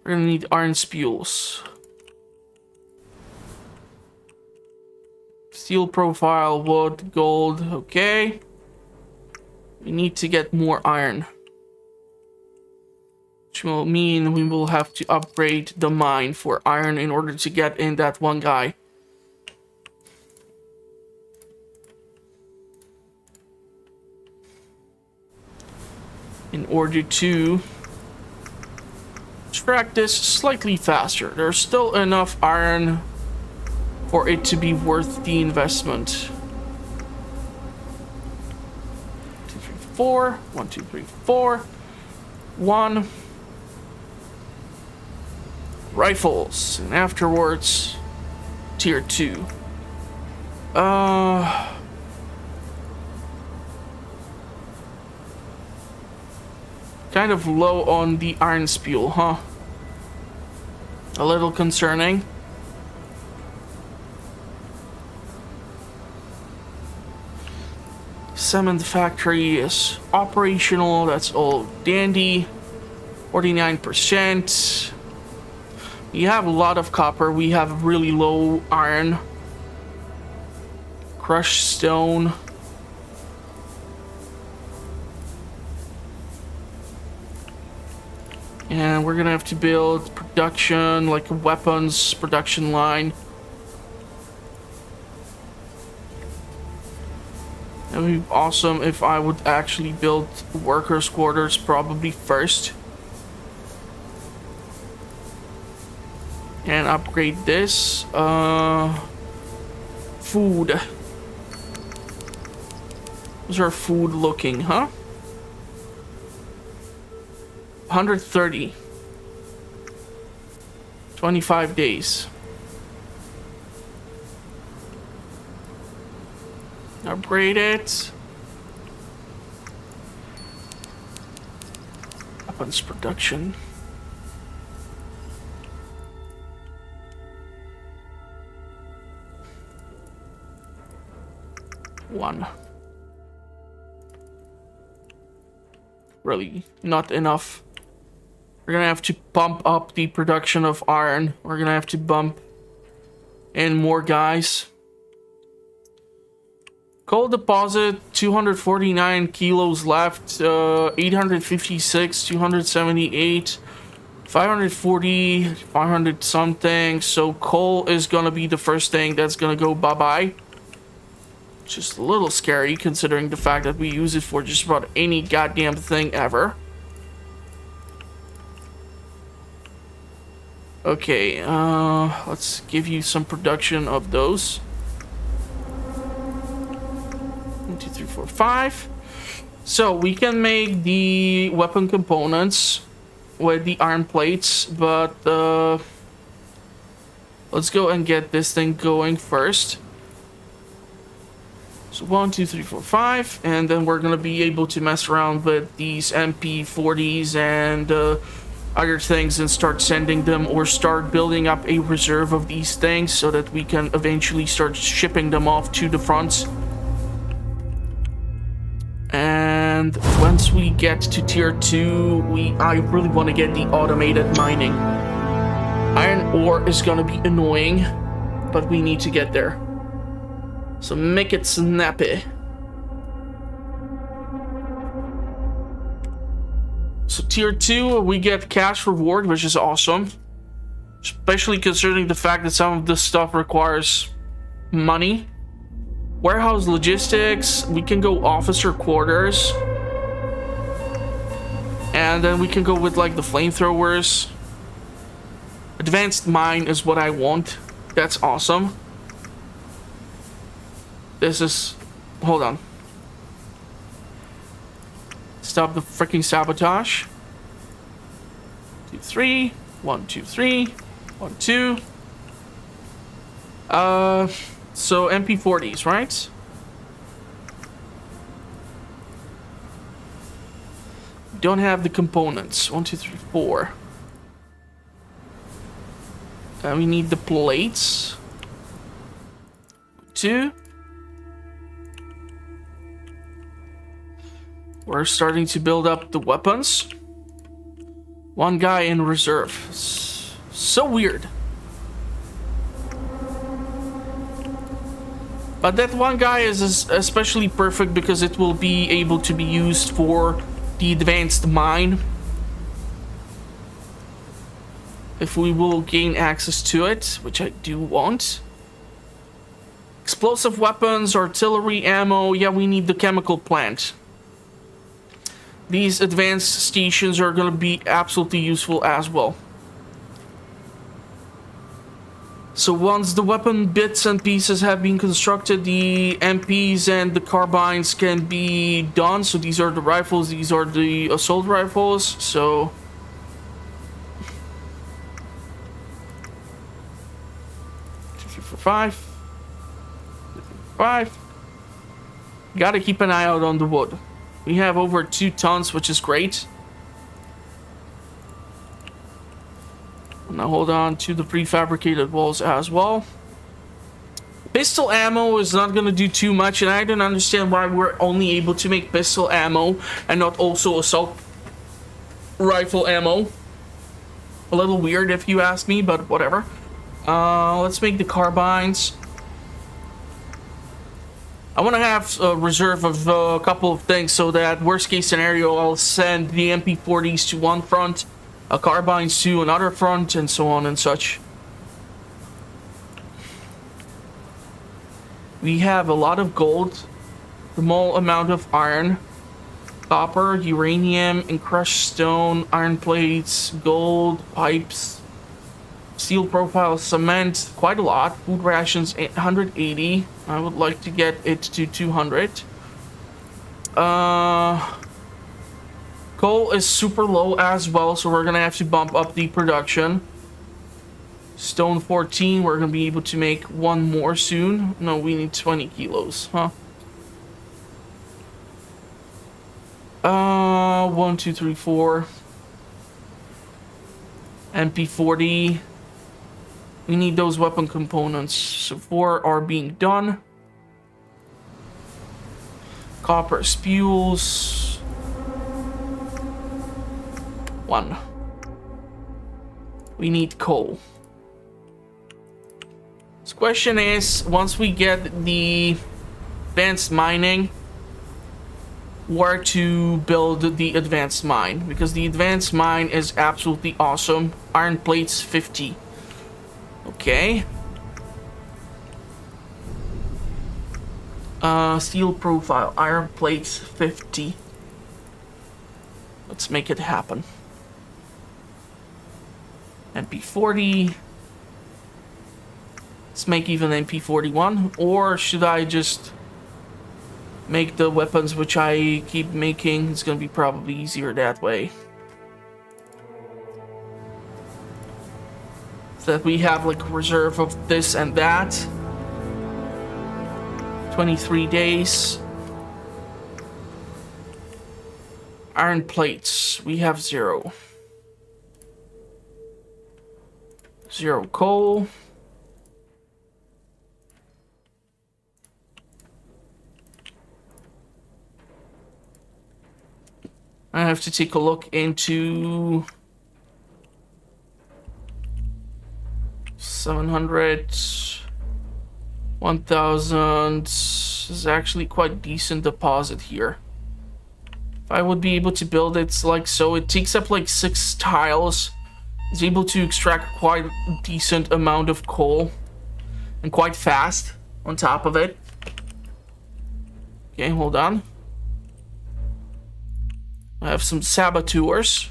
We're gonna need iron spules. Steel profile, wood, gold, okay. We need to get more iron. Which will mean we will have to upgrade the mine for iron in order to get in that one guy. In order to extract this slightly faster. There's still enough iron for it to be worth the investment. 2, 3, 4. 1, 2, 3, 4. 1. Rifles. And afterwards, tier 2. Kind of low on the iron spule, huh? A little concerning. Cement factory is operational. That's all dandy. 49%. We have a lot of copper. We have really low iron. Crushed stone. And we're gonna have to build production, like a weapons production line. It would be awesome if I would actually build workers' quarters probably first. And upgrade this. Food. How's our food looking, huh? 130. 25 days. Upgrade it. Weapons production. One. Really not enough. We're gonna have to pump up the production of iron. We're gonna have to bump in more guys. Coal deposit, 249 kilos left, 856, 278, 540, 500 something. So coal is gonna be the first thing that's gonna go bye-bye. Just a little scary considering the fact that we use it for just about any goddamn thing ever. Okay, let's give you some production of those. 1, 2, 3, 4, 5. So we can make the weapon components with the iron plates, but let's go and get this thing going first. So 1, 2, 3, 4, 5, and then we're gonna be able to mess around with these MP40s and other things and start sending them, or start building up a reserve of these things so that we can eventually start shipping them off to the fronts. And once we get to tier 2, I really want to get the automated mining. Iron ore is gonna be annoying, but we need to get there. So make it snappy. So tier 2, we get cash reward, which is awesome. Especially considering the fact that some of this stuff requires money. Warehouse logistics, we can go officer quarters. And then we can go with like the flamethrowers. Advanced mine is what I want. That's awesome. This is... hold on. Stop the freaking sabotage. 2, 3. 1, 2, 3. 1, 2. So MP40s, right? Don't have the components. 1, 2, 3, 4. We need the plates. 2. We're starting to build up the weapons. 1 guy in reserve. So weird. But that 1 guy is especially perfect because it will be able to be used for the advanced mine. If we will gain access to it, which I do want. Explosive weapons, artillery, ammo. Yeah, we need the chemical plant. These advanced stations are going to be absolutely useful as well. So once the weapon bits and pieces have been constructed, the MPs and the carbines can be done. So these are the rifles, these are the assault rifles. So 5. 5. Gotta keep an eye out on the wood. We have over 2 tons, which is great. Now hold on to the prefabricated walls as well. Pistol ammo is not gonna do too much, and I don't understand why we're only able to make pistol ammo and not also assault rifle ammo. A little weird if you ask me, but whatever. Let's make the carbines. I want to have a reserve of a couple of things so that worst case scenario I'll send the MP40s to one front, carbines to another front, and so on and such. We have a lot of gold, a small amount of iron, copper, uranium, and crushed stone, iron plates, gold, pipes, steel profile, cement, quite a lot. Food rations, 180. I would like to get it to 200. Coal is super low as well, so we're gonna have to bump up the production. Stone 14, we're gonna be able to make 1 more soon. No, we need 20 kilos, huh? 1, 2, 3, 4. MP40. We need those weapon components. So 4 are being done. Copper spules. 1. We need coal. The question is, once we get the advanced mining, where to build the advanced mine, because the advanced mine is absolutely awesome. Iron plates 50. Okay. Steel profile, iron plates 50. Let's make it happen. MP40. Let's make even MP41, or should I just make the weapons which I keep making? It's gonna be probably easier that way. So that we have like a reserve of this and that. 23 days. Iron plates, we have 0. 0 coal. I have to take a look into 700, 1000 is actually quite decent deposit here. If I would be able to build it like so, it takes up like 6 tiles. It's able to extract quite a decent amount of coal and quite fast on top of it. Okay, hold on. I have some saboteurs.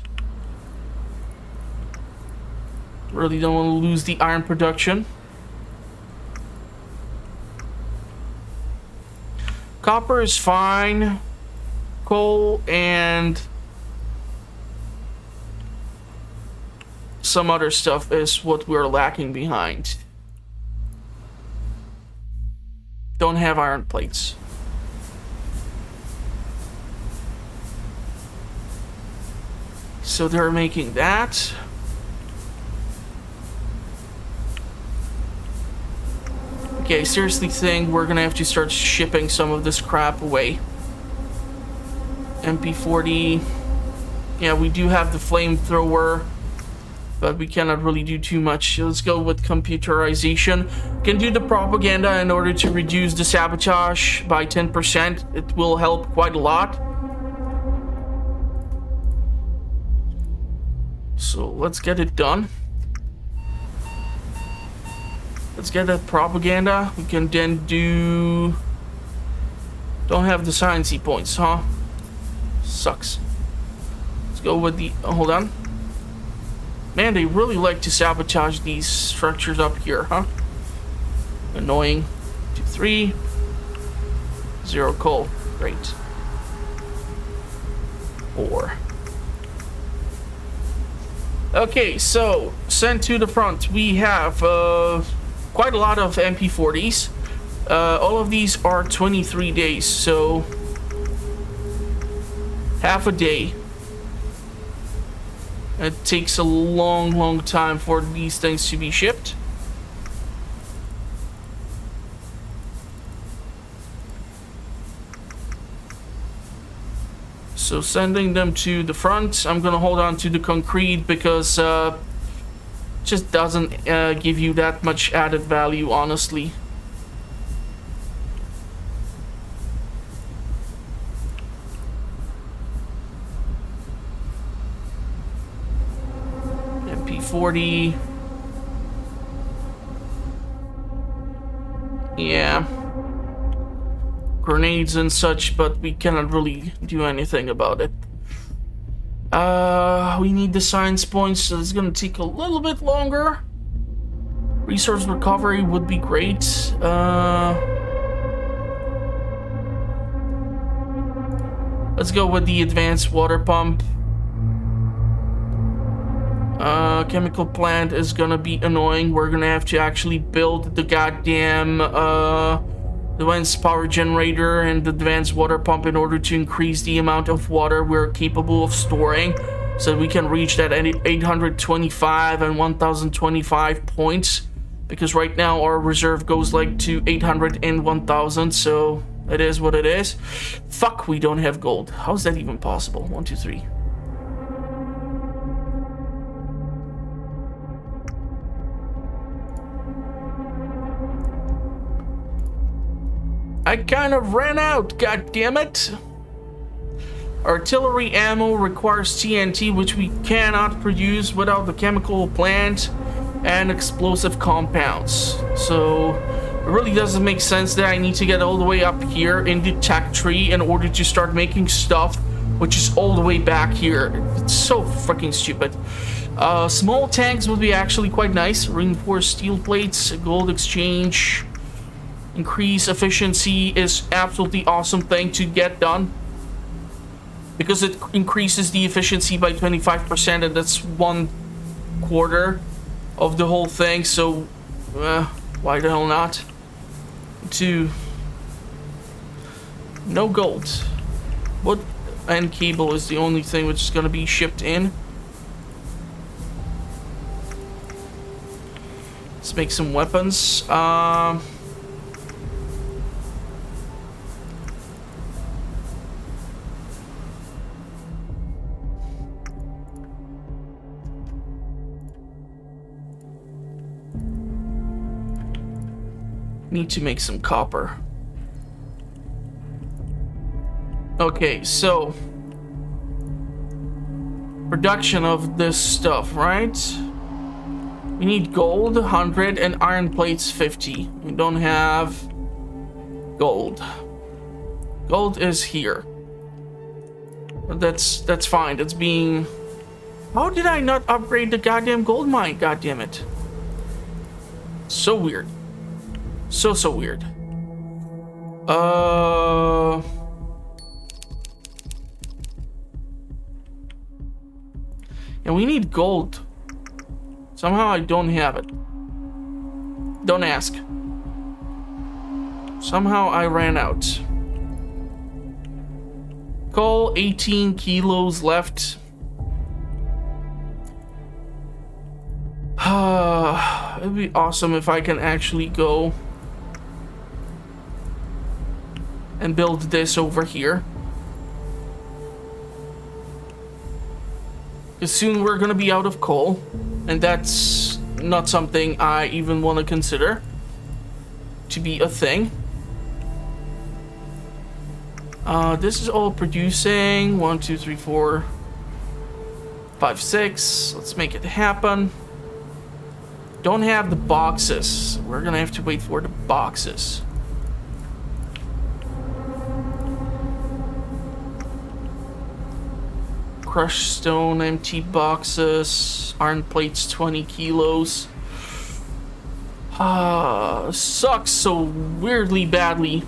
Really don't want to lose the iron production. Copper is fine. Coal and some other stuff is what we're lacking behind. Don't have iron plates. So they're making that. Okay, seriously think we're gonna have to start shipping some of this crap away. MP40. Yeah, we do have the flamethrower, but we cannot really do too much. Let's go with computerization. Can do the propaganda in order to reduce the sabotage by 10%. It will help quite a lot. So let's get it done. Let's get that propaganda. We can then do... Don't have the sciencey points, huh? Sucks. Let's go with the... Oh, hold on. Man, they really like to sabotage these structures up here, huh? Annoying. 2, 3. 0 coal. Great. 4. Okay, so sent to the front. We have quite a lot of MP40s. All of these are 23 days, so half a day. It takes a long time for these things to be shipped. So sending them to the front. I'm gonna hold on to the concrete because just doesn't give you that much added value, honestly. MP40. Yeah. Grenades and such, but we cannot really do anything about it. We need the science points, so it's gonna take a little bit longer. Resource recovery would be great. Let's go with the advanced water pump. Chemical plant is gonna be annoying. We're gonna have to actually build the goddamn advanced power generator and the advanced water pump in order to increase the amount of water we're capable of storing, so that we can reach that 825 and 1025 points, because right now our reserve goes like to 800 and 1000, so it is what it is. Fuck, we don't have gold. How's that even possible? 1, 2, 3. I kind of ran out, god damn it. Artillery ammo requires TNT, which we cannot produce without the chemical plant and explosive compounds. So it really doesn't make sense that I need to get all the way up here in the tech tree in order to start making stuff, which is all the way back here. It's so freaking stupid. Small tanks would be actually quite nice. Reinforced steel plates, gold exchange. Increase efficiency is absolutely awesome thing to get done, because it increases the efficiency by 25%, and that's 1/4 of the whole thing. So why the hell not? 2. No gold. Wood and cable is the only thing which is going to be shipped in. Let's make some weapons. Need to make some copper. Okay, so production of this stuff, right? We need gold 100 and iron plates 50. We don't have gold. Gold is here. But that's fine. That's being... How did I not upgrade the goddamn gold mine? God damn it. So weird. So weird. And we need gold Somehow I don't have it. Don't ask. Somehow I ran out. Coal, 18 kilos left. It'd be awesome if I can actually go and build this over here. Because soon we're gonna be out of coal, and that's not something I even want to consider to be a thing. This is all producing 1, 2, 3, 4, 5, 6. Let's make it happen. Don't have the boxes. We're gonna have to wait for the boxes. Crushed stone, empty boxes, iron plates, 20 kilos. Sucks so weirdly badly.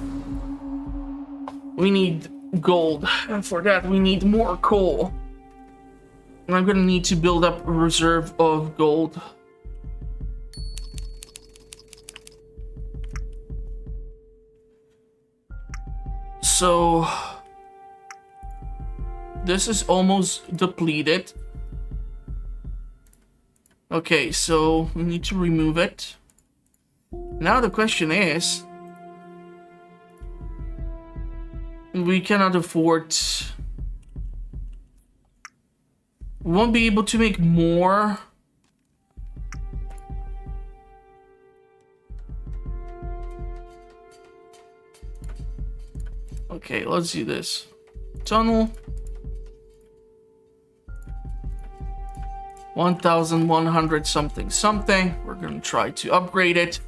We need gold, and for that we need more coal. And I'm gonna need to build up a reserve of gold. So this is almost depleted. Okay, so we need to remove it. Now the question is, we cannot afford... We won't be able to make more. Okay, let's do this. Tunnel. 1,100 something. We're gonna try to upgrade it.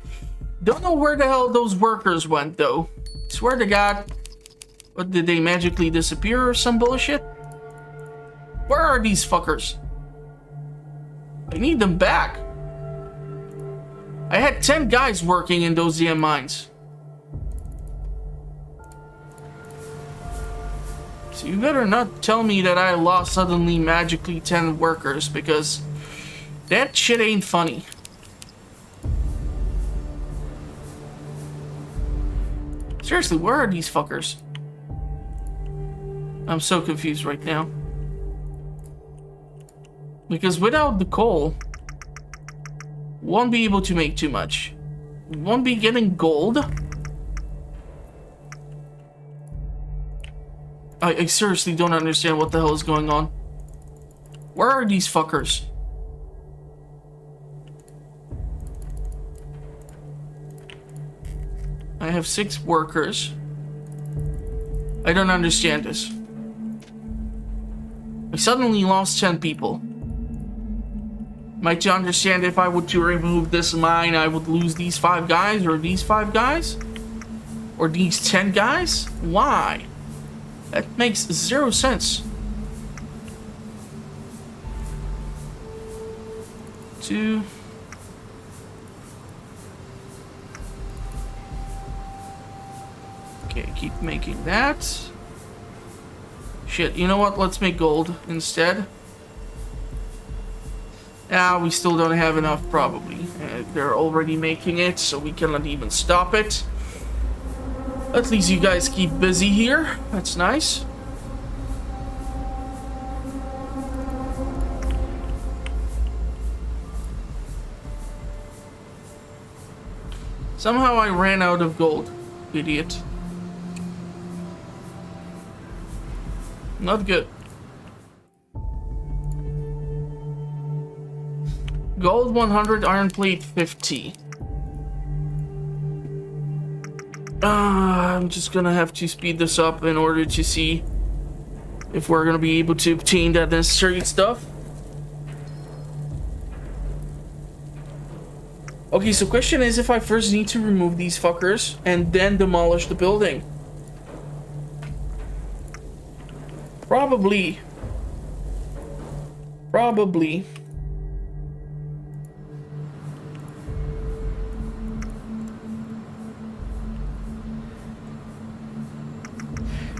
Don't know where the hell those workers went though. Swear to God. What, did they magically disappear or some bullshit? Where are these fuckers? I need them back. I had 10 guys working in those damn mines. So you better not tell me that I lost suddenly magically 10 workers, because that shit ain't funny. Seriously, where are these fuckers? I'm so confused right now. Because without the coal, won't be able to make too much. Won't be getting gold. I seriously don't understand what the hell is going on. Where are these fuckers? I have 6 workers. I don't understand this. I suddenly lost 10 people. Might you understand if I were to remove this mine, I would lose these 5 guys, or these 5 guys? Or these 10 guys? Why? That makes 0 sense. 2. Okay, keep making that. Shit, you know what? Let's make gold instead. Ah, we still don't have enough, probably. They're already making it, so we cannot even stop it. At least you guys keep busy here. That's nice. Somehow I ran out of gold. Idiot. Not good. Gold 100, iron plate 50. I'm just gonna have to speed this up in order to see if we're gonna be able to obtain that necessary stuff. Okay, so question is if I first need to remove these fuckers and then demolish the building. Probably.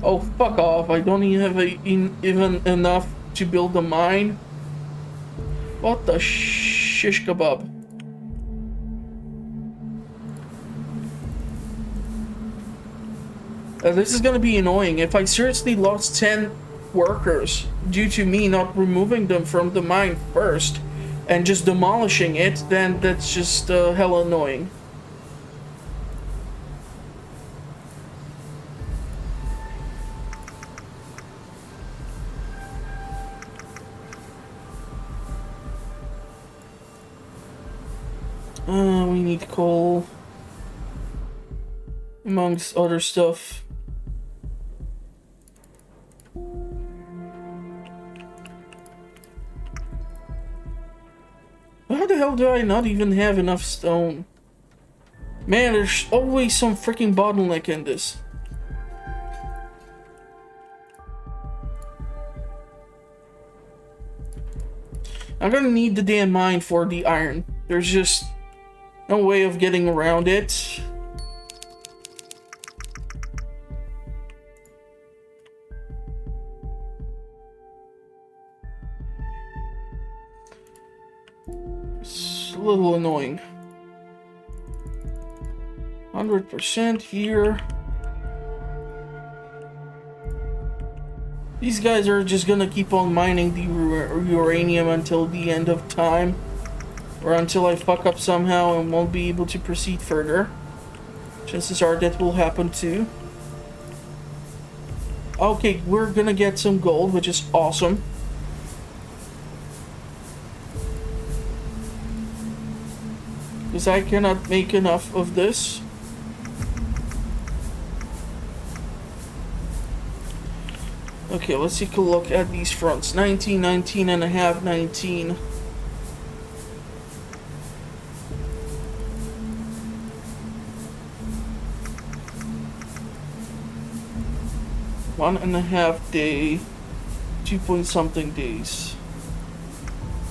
Oh, fuck off. I don't even have even enough to build a mine. What the shit? shish kebab. This is gonna be annoying. If I seriously lost 10 workers due to me not removing them from the mine first and just demolishing it, then that's just hella annoying. We need coal, amongst other stuff. How the hell do I not even have enough stone? Man, there's always some freaking bottleneck in this. I'm gonna need the damn mine for the iron. There's just no way of getting around it. It's a little annoying. 100% here. These guys are just gonna keep on mining the uranium until the end of time. Or until I fuck up somehow and won't be able to proceed further. Chances are that will happen too. Okay, we're gonna get some gold, which is awesome. Because I cannot make enough of this. Okay, let's take a look at these fronts. 19, 19 and a half, 19. One and a half day, 2-point-something days.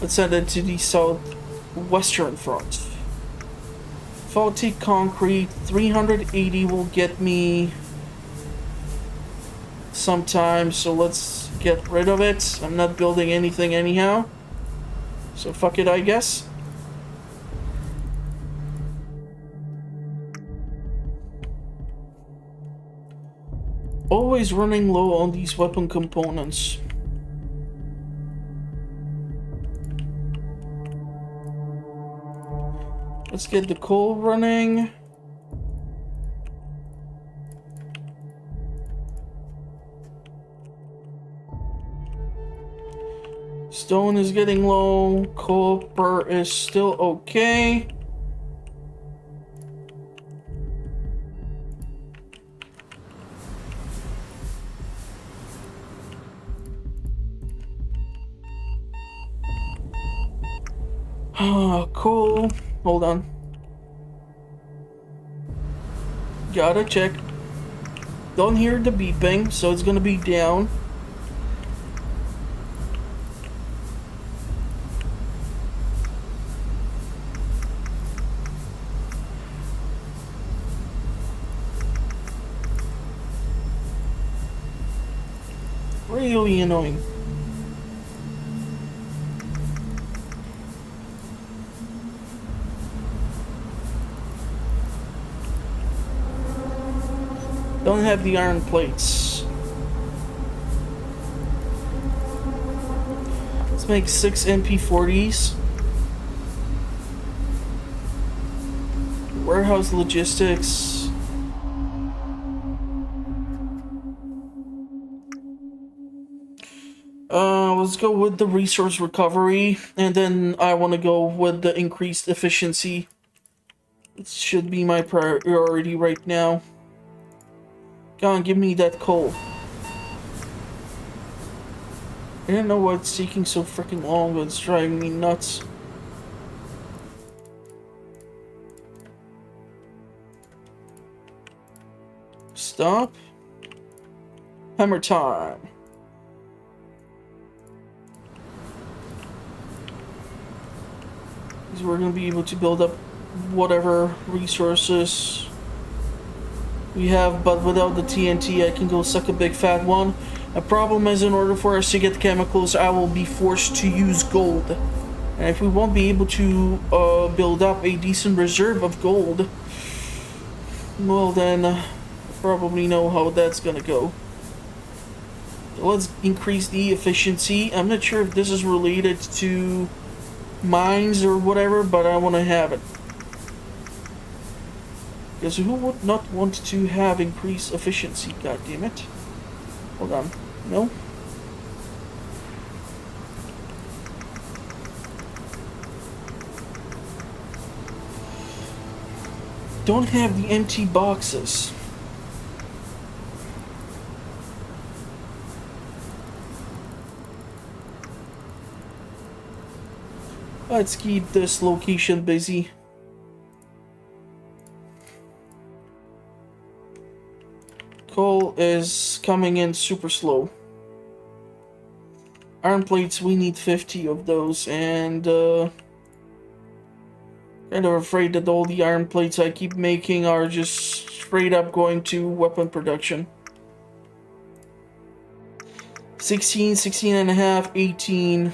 Let's send it to the southwestern front. Faulty concrete, 380 will get me sometime, so let's get rid of it. I'm not building anything anyhow, so fuck it, I guess. Always running low on these weapon components. Let's get the coal running. Stone is getting low. Copper is still okay. Cool. Hold on. Gotta check. Don't hear the beeping, so it's gonna be down. Really annoying. Don't have the iron plates. Let's make 6 MP40s. Warehouse logistics. Let's go with the resource recovery, and then I want to go with the increased efficiency. It should be my priority right now. Go on, give me that coal. I don't know why it's taking so freaking long, but it's driving me nuts. Stop. Hammer time. Because we're going to be able to build up whatever resources we have, but without the TNT I can go suck a big fat one. The problem is, in order for us to get chemicals, I will be forced to use gold. And if we won't be able to build up a decent reserve of gold, well then, probably know how that's gonna go. So let's increase the efficiency. I'm not sure if this is related to mines or whatever, but I want to have it. Because who would not want to have increased efficiency? God damn it. Hold on. No? Don't have the empty boxes. Let's keep this location busy. Coal is coming in super slow. Iron plates, we need 50 of those, and kind of afraid that all the iron plates I keep making are just straight up going to weapon production. 16, 16 and a half, 18.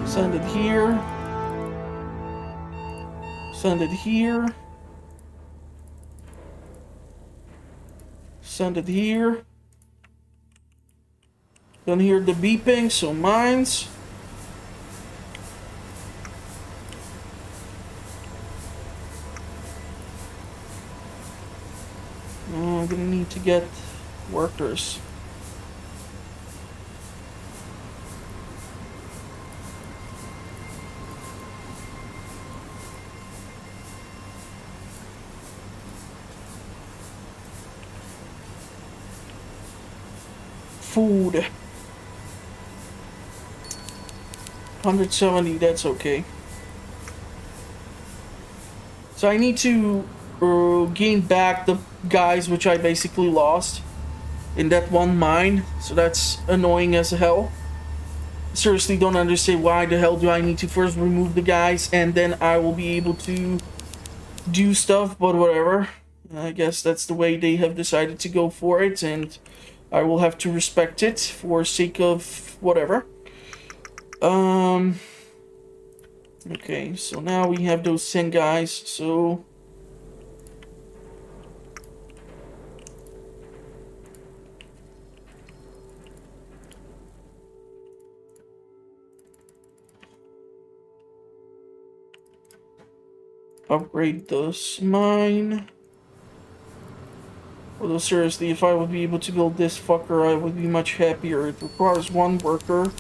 Send it here. Send it here. Send it here. Don't hear the beeping, so mines. I'm gonna need to get workers. Food. 170, that's okay. So I need to gain back the guys which I basically lost in that one mine. So that's annoying as hell. Seriously, don't understand why the hell do I need to first remove the guys and then I will be able to do stuff, but whatever. I guess that's the way they have decided to go for it, and I will have to respect it for sake of whatever. Okay, so now we have those 10 guys, so upgrade this mine. Although seriously, if I would be able to build this fucker, I would be much happier. It requires one worker.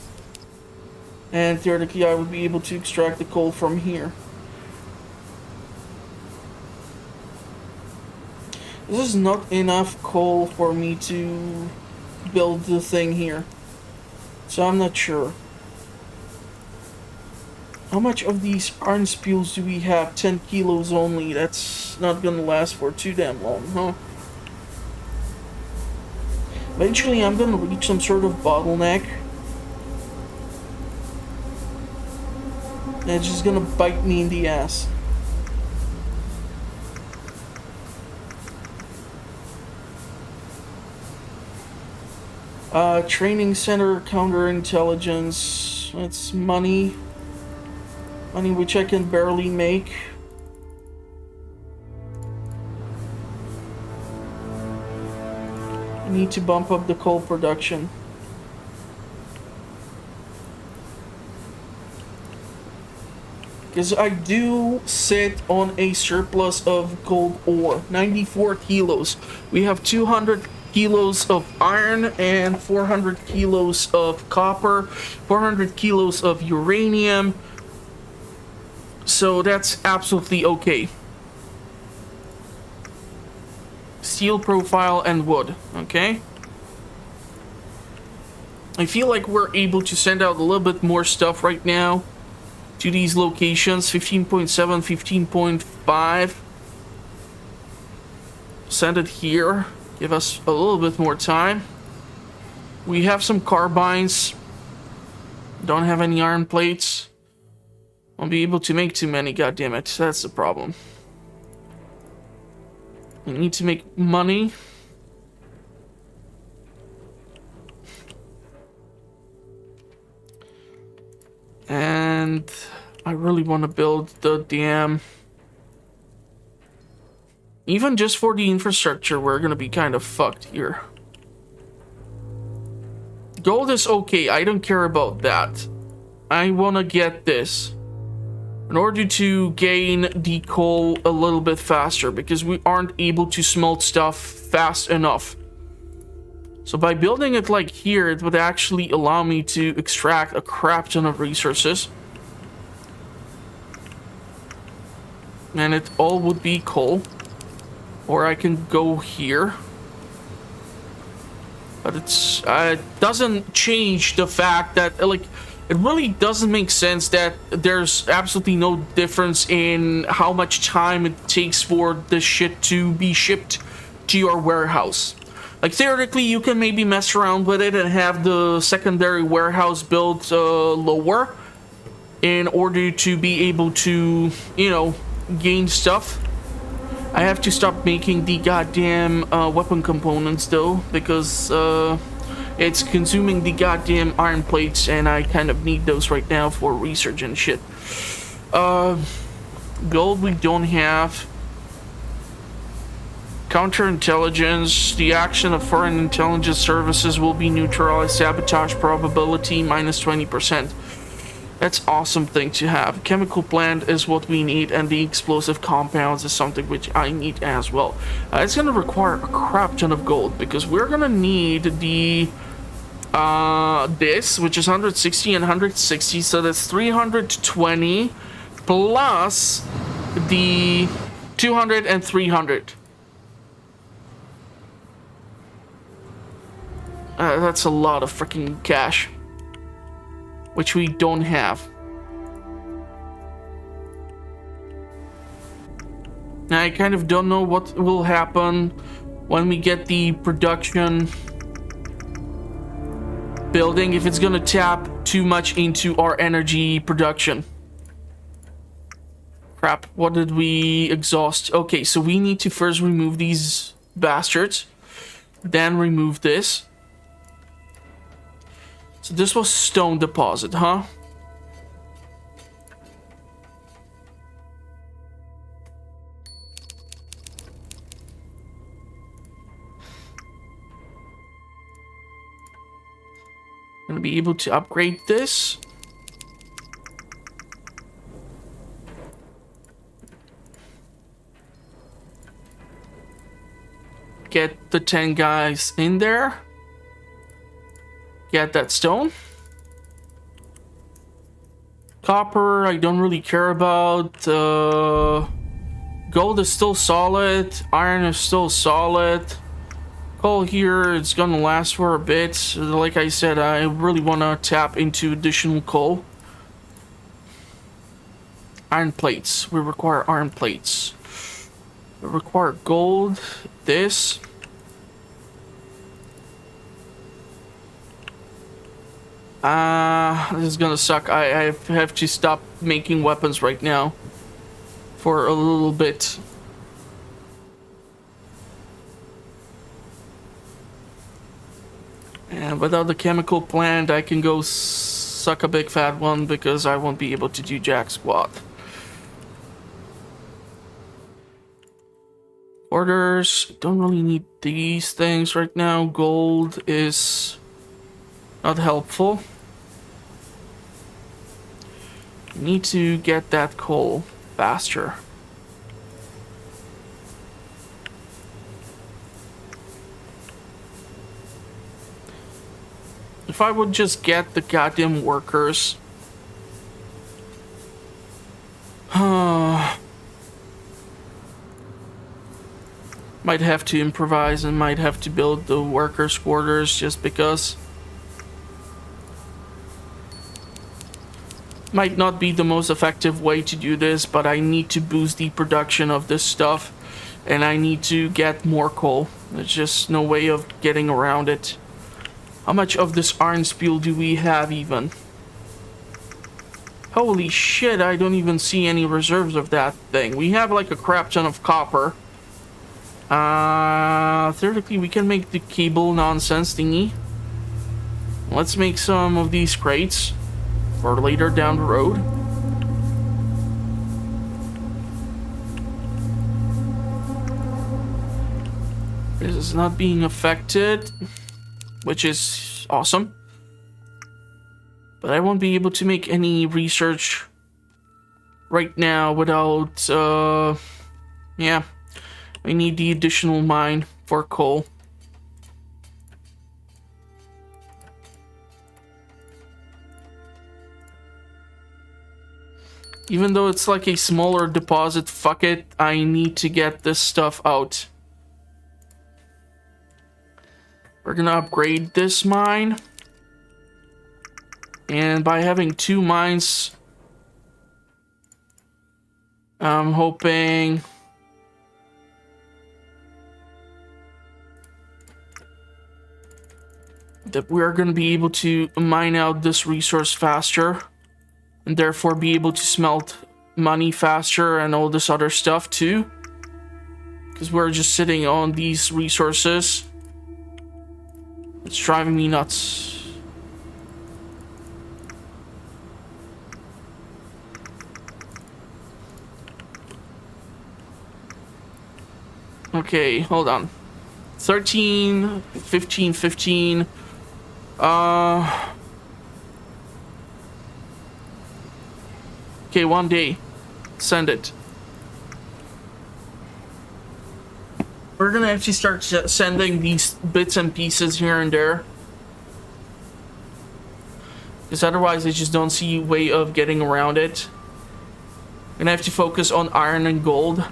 And theoretically, I would be able to extract the coal from here. This is not enough coal for me to build the thing here. So I'm not sure. How much of these iron spules do we have? 10 kilos only. That's not gonna last for too damn long, huh? Eventually, I'm gonna reach some sort of bottleneck. And it's just gonna bite me in the ass. Training center, counterintelligence. That's money. Money which I can barely make. I need to bump up the coal production. Because I do sit on a surplus of gold ore. 94 kilos. We have 200 kilos of iron and 400 kilos of copper, 400 kilos of uranium. So that's absolutely okay. Steel profile and wood, okay? I feel like we're able to send out a little bit more stuff right now to these locations. 15.7, 15.5. Send it here. Give us a little bit more time. We have some carbines. Don't have any iron plates. Won't be able to make too many, goddammit. That's the problem. We need to make money. And I really want to build the dam. Even just for the infrastructure, we're gonna be kind of fucked here. Gold is okay, I don't care about that. I wanna get this in order to gain the coal a little bit faster, because we aren't able to smelt stuff fast enough. So by building it like here, it would actually allow me to extract a crap ton of resources. And it all would be coal. Or I can go here. But it doesn't change the fact that, like, it really doesn't make sense that there's absolutely no difference in how much time it takes for the shit to be shipped to your warehouse. Like, theoretically, you can maybe mess around with it and have the secondary warehouse built lower in order to be able to, you know, gain stuff. I have to stop making the goddamn weapon components though, because it's consuming the goddamn iron plates, and I kind of need those right now for research and shit. Gold we don't have. Counterintelligence. The action of foreign intelligence services will be neutralized. Sabotage probability minus 20%. That's awesome thing to have. Chemical plant is what we need, and the explosive compounds is something which I need as well. It's gonna require a crap ton of gold, because we're gonna need the this, which is 160 and 160, so that's 320 plus the 200 and 300. That's a lot of freaking cash, which we don't have. Now, I kind of don't know what will happen when we get the production building, if it's gonna tap too much into our energy production. Crap, what did we exhaust? Okay, so we need to first remove these bastards, then remove this. So this was stone deposit, huh? Gonna be able to upgrade this. Get the 10 guys in there. Get that stone. Copper, I don't really care about. Gold is still solid. Iron is still solid. Coal here, it's gonna last for a bit. Like I said, I really want to tap into additional coal. Iron plates. We require iron plates. We require gold. This. This is gonna suck. I have to stop making weapons right now for a little bit. And without the chemical plant, I can go suck a big fat one, because I won't be able to do jack squat. Orders. Don't really need these things right now. Gold is not helpful. Need to get that coal faster. If I would just get the goddamn workers. Might have to improvise and might have to build the workers' quarters just because. Might not be the most effective way to do this, but I need to boost the production of this stuff, and I need to get more coal. There's just no way of getting around it. How much of this iron spiel do we have even? Holy shit, I don't even see any reserves of that thing. We have like a crap ton of copper. Theoretically, we can make the cable nonsense thingy. Let's make some of these crates for later down the road. This is not being affected, which is awesome. But I won't be able to make any research right now without, yeah. I need the additional mine for coal. Even though it's like a smaller deposit, fuck it, I need to get this stuff out. We're gonna upgrade this mine. And by having 2 mines, I'm hoping that we're gonna be able to mine out this resource faster. And therefore be able to smelt money faster and all this other stuff too. Because we're just sitting on these resources. It's driving me nuts. Okay, hold on. 13, 15, 15. Okay, 1 day. Send it. We're gonna actually start sending these bits and pieces here and there. Because otherwise I just don't see a way of getting around it. I'm gonna have to focus on iron and gold.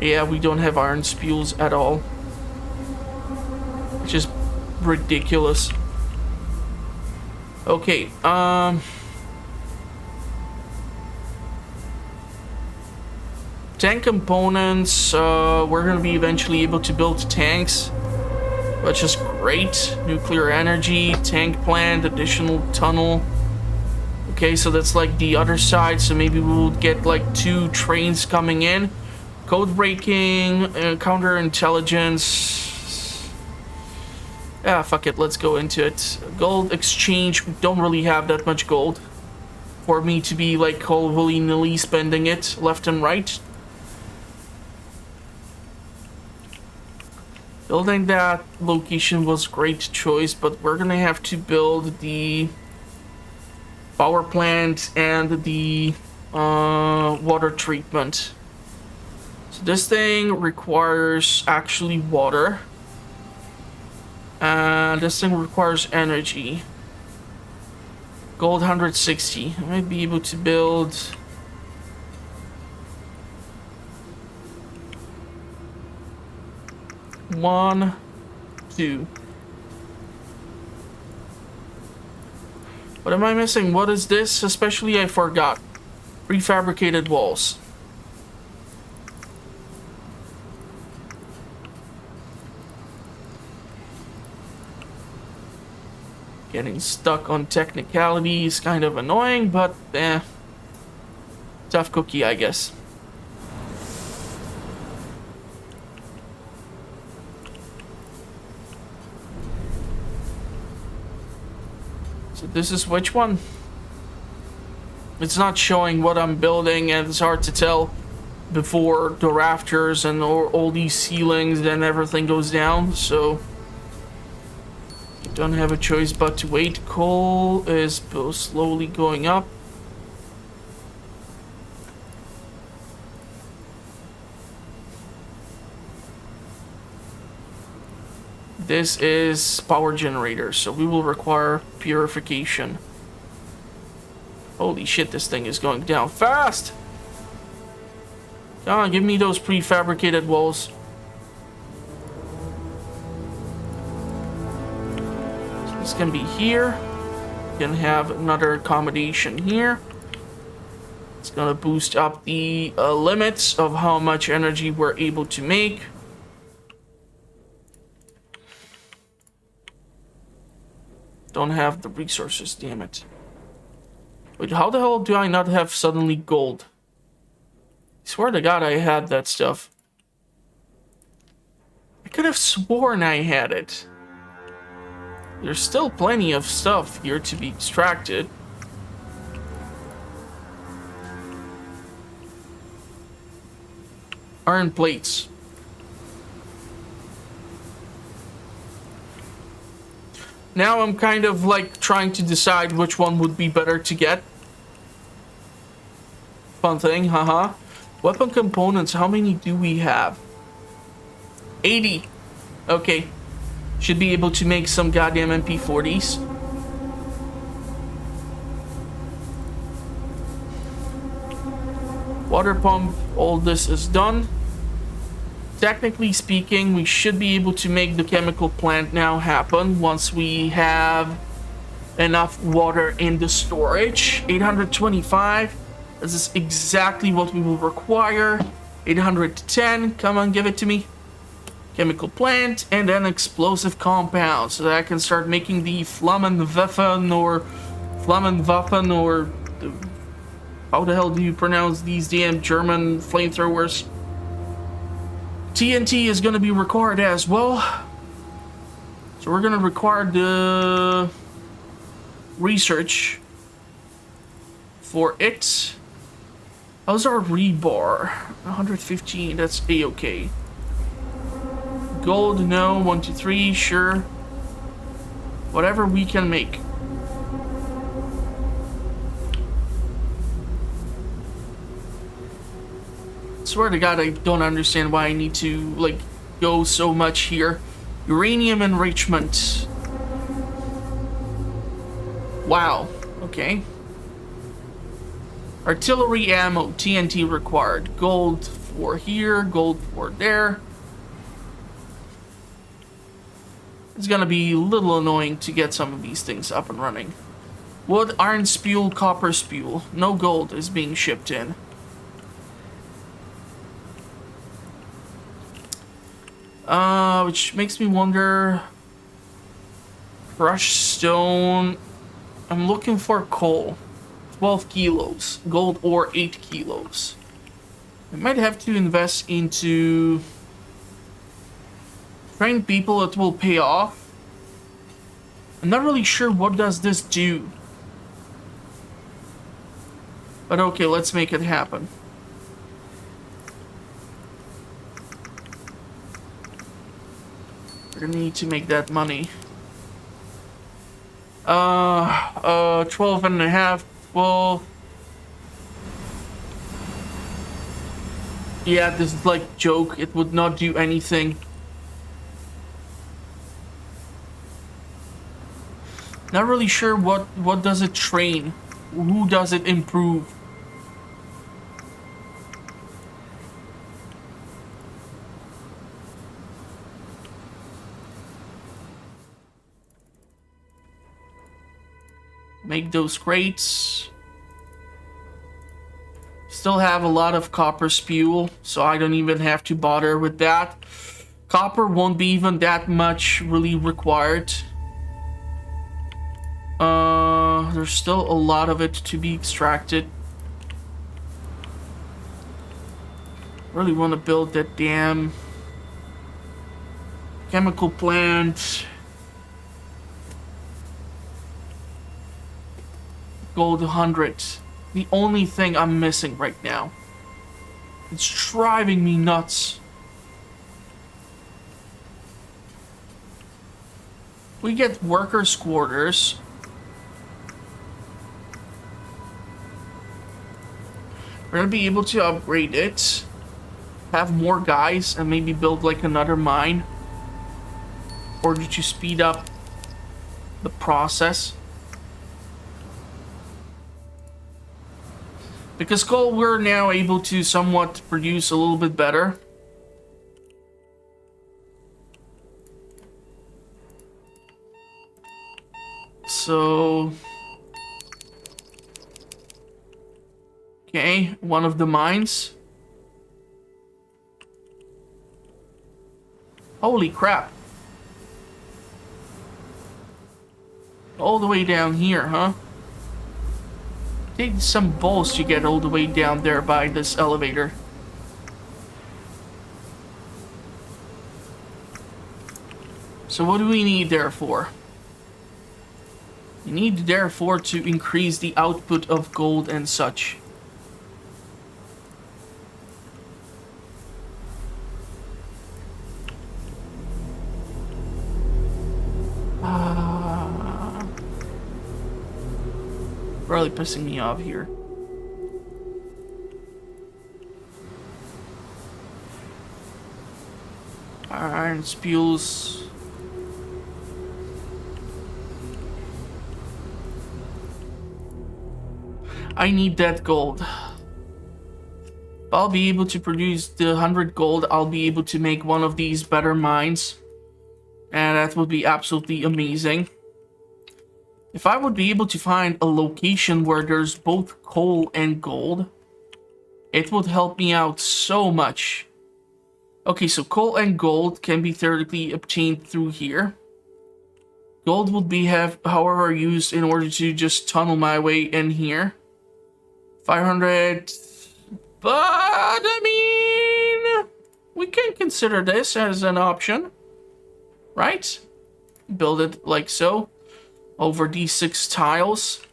Yeah, we don't have iron spules at all. Which is ridiculous. Okay, tank components, we're gonna be eventually able to build tanks, which is great. Nuclear energy, tank plant, additional tunnel. Okay, so that's like the other side, so maybe we'll get like 2 trains coming in. Code breaking, counterintelligence. Ah, fuck it, let's go into it. Gold exchange, we don't really have that much gold for me to be like willy-nilly spending it left and right. Building that location was a great choice, but we're gonna have to build the power plant and the water treatment. So this thing requires actually water. This thing requires energy. Gold 160. I might be able to build... One, 2. What am I missing? What is this? Especially I forgot. Prefabricated walls. Getting stuck on technicalities, kind of annoying, but tough cookie, I guess. So this is which one? It's not showing what I'm building, and it's hard to tell before the rafters and all these ceilings and everything goes down, so don't have a choice but to wait. Coal is slowly going up. This is power generator, so we will require purification. Holy shit, this thing is going down fast! Come on, give me those prefabricated walls. It's gonna be here. Gonna have another accommodation here. It's gonna boost up the limits of how much energy we're able to make. Don't have the resources, damn it. Wait, how the hell do I not have suddenly gold? I swear to God I had that stuff. I could have sworn I had it. There's still plenty of stuff here to be extracted. Iron plates. Now I'm kind of like trying to decide which one would be better to get. Fun thing, haha. Weapon components, how many do we have? 80. Okay. Should be able to make some goddamn MP40s. Water pump, all this is done. Technically speaking, we should be able to make the chemical plant now happen once we have enough water in the storage. 825. This is exactly what we will require. 810. Come on, give it to me. Chemical plant and then explosive compound so that I can start making the Flammenwaffen or how the hell do you pronounce these damn German flamethrowers? TNT is going to be required as well. So we're going to require the research for it. How's our rebar? 115, that's A-okay. Gold, no. 1, 2, 3, sure. Whatever we can make. Swear to God, I don't understand why I need to, like, go so much here. Uranium enrichment. Wow. Okay. Artillery ammo. TNT required. Gold for here. Gold for there. It's gonna be a little annoying to get some of these things up and running. Wood, iron spule, copper spule. No gold is being shipped in. Which makes me wonder. Crushed stone. I'm looking for coal. 12 kilos. Gold ore, 8 kilos. I might have to invest into train people. It will pay off. I'm not really sure what does this do. But okay, let's make it happen. We're gonna need to make that money. 12 and a half. Well, yeah, this is like joke. It would not do anything. Not really sure what does it train. Who does it improve? Make those crates. Still have a lot of copper spule, so I don't even have to bother with that. Copper won't be even that much really required. There's still a lot of it to be extracted. Really want to build that damn chemical plant. Gold 100. The only thing I'm missing right now. It's driving me nuts. We get workers' quarters. We're gonna be able to upgrade it. Have more guys and maybe build like another mine. In order to speed up the process. Because coal, we're now able to somewhat produce a little bit better. So... okay, one of the mines. Holy crap. All the way down here, huh? Take some balls to get all the way down there by this elevator. So what do we need there for? We need therefore to increase the output of gold and such. really pissing me off here. Iron spools. I need that gold. If I'll be able to produce the 100 gold, I'll be able to make one of these better mines. And that would be absolutely amazing. If I would be able to find a location where there's both coal and gold, it would help me out so much. Okay, so coal and gold can be theoretically obtained through here. Gold would be however used in order to just tunnel my way in here. 500, but I mean, we can consider this as an option, right? Build it like so, over these 6 tiles.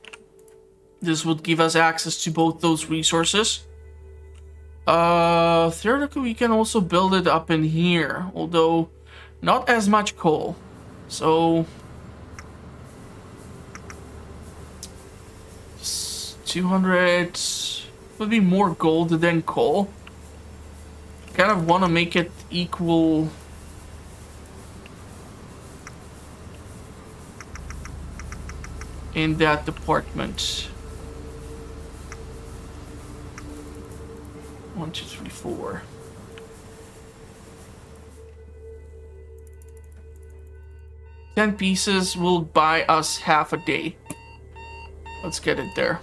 This would give us access to both those resources. Theoretically, we can also build it up in here, although not as much coal. So 200 would be more gold than coal. Kind of want to make it equal. In that department. 1, 2, 3, 4. $10 pieces will buy us half a day. Let's get it there.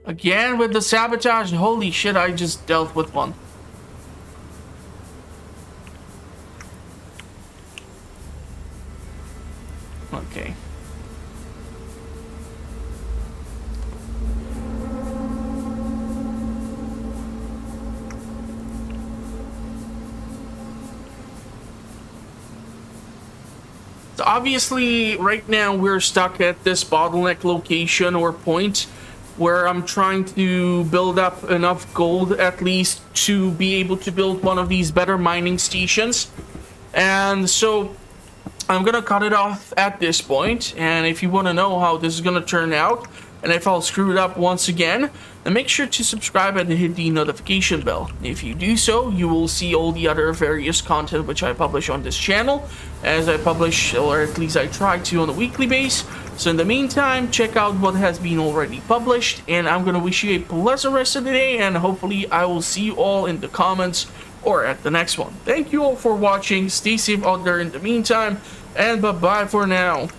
Again with the sabotage. Holy shit, I just dealt with one. Okay. So obviously, right now we're stuck at this bottleneck location or point where I'm trying to build up enough gold at least to be able to build one of these better mining stations. And so I'm gonna cut it off at this point, and if you want to know how this is gonna turn out and if I'll screw it up once again, then make sure to subscribe and hit the notification bell. If you do so, you will see all the other various content which I publish on this channel, as I publish, or at least I try to, on a weekly basis. So in the meantime, check out what has been already published, and I'm gonna wish you a pleasant rest of the day, and hopefully I will see you all in the comments or at the next one. Thank you all for watching. Stay safe out there in the meantime, and bye-bye for now.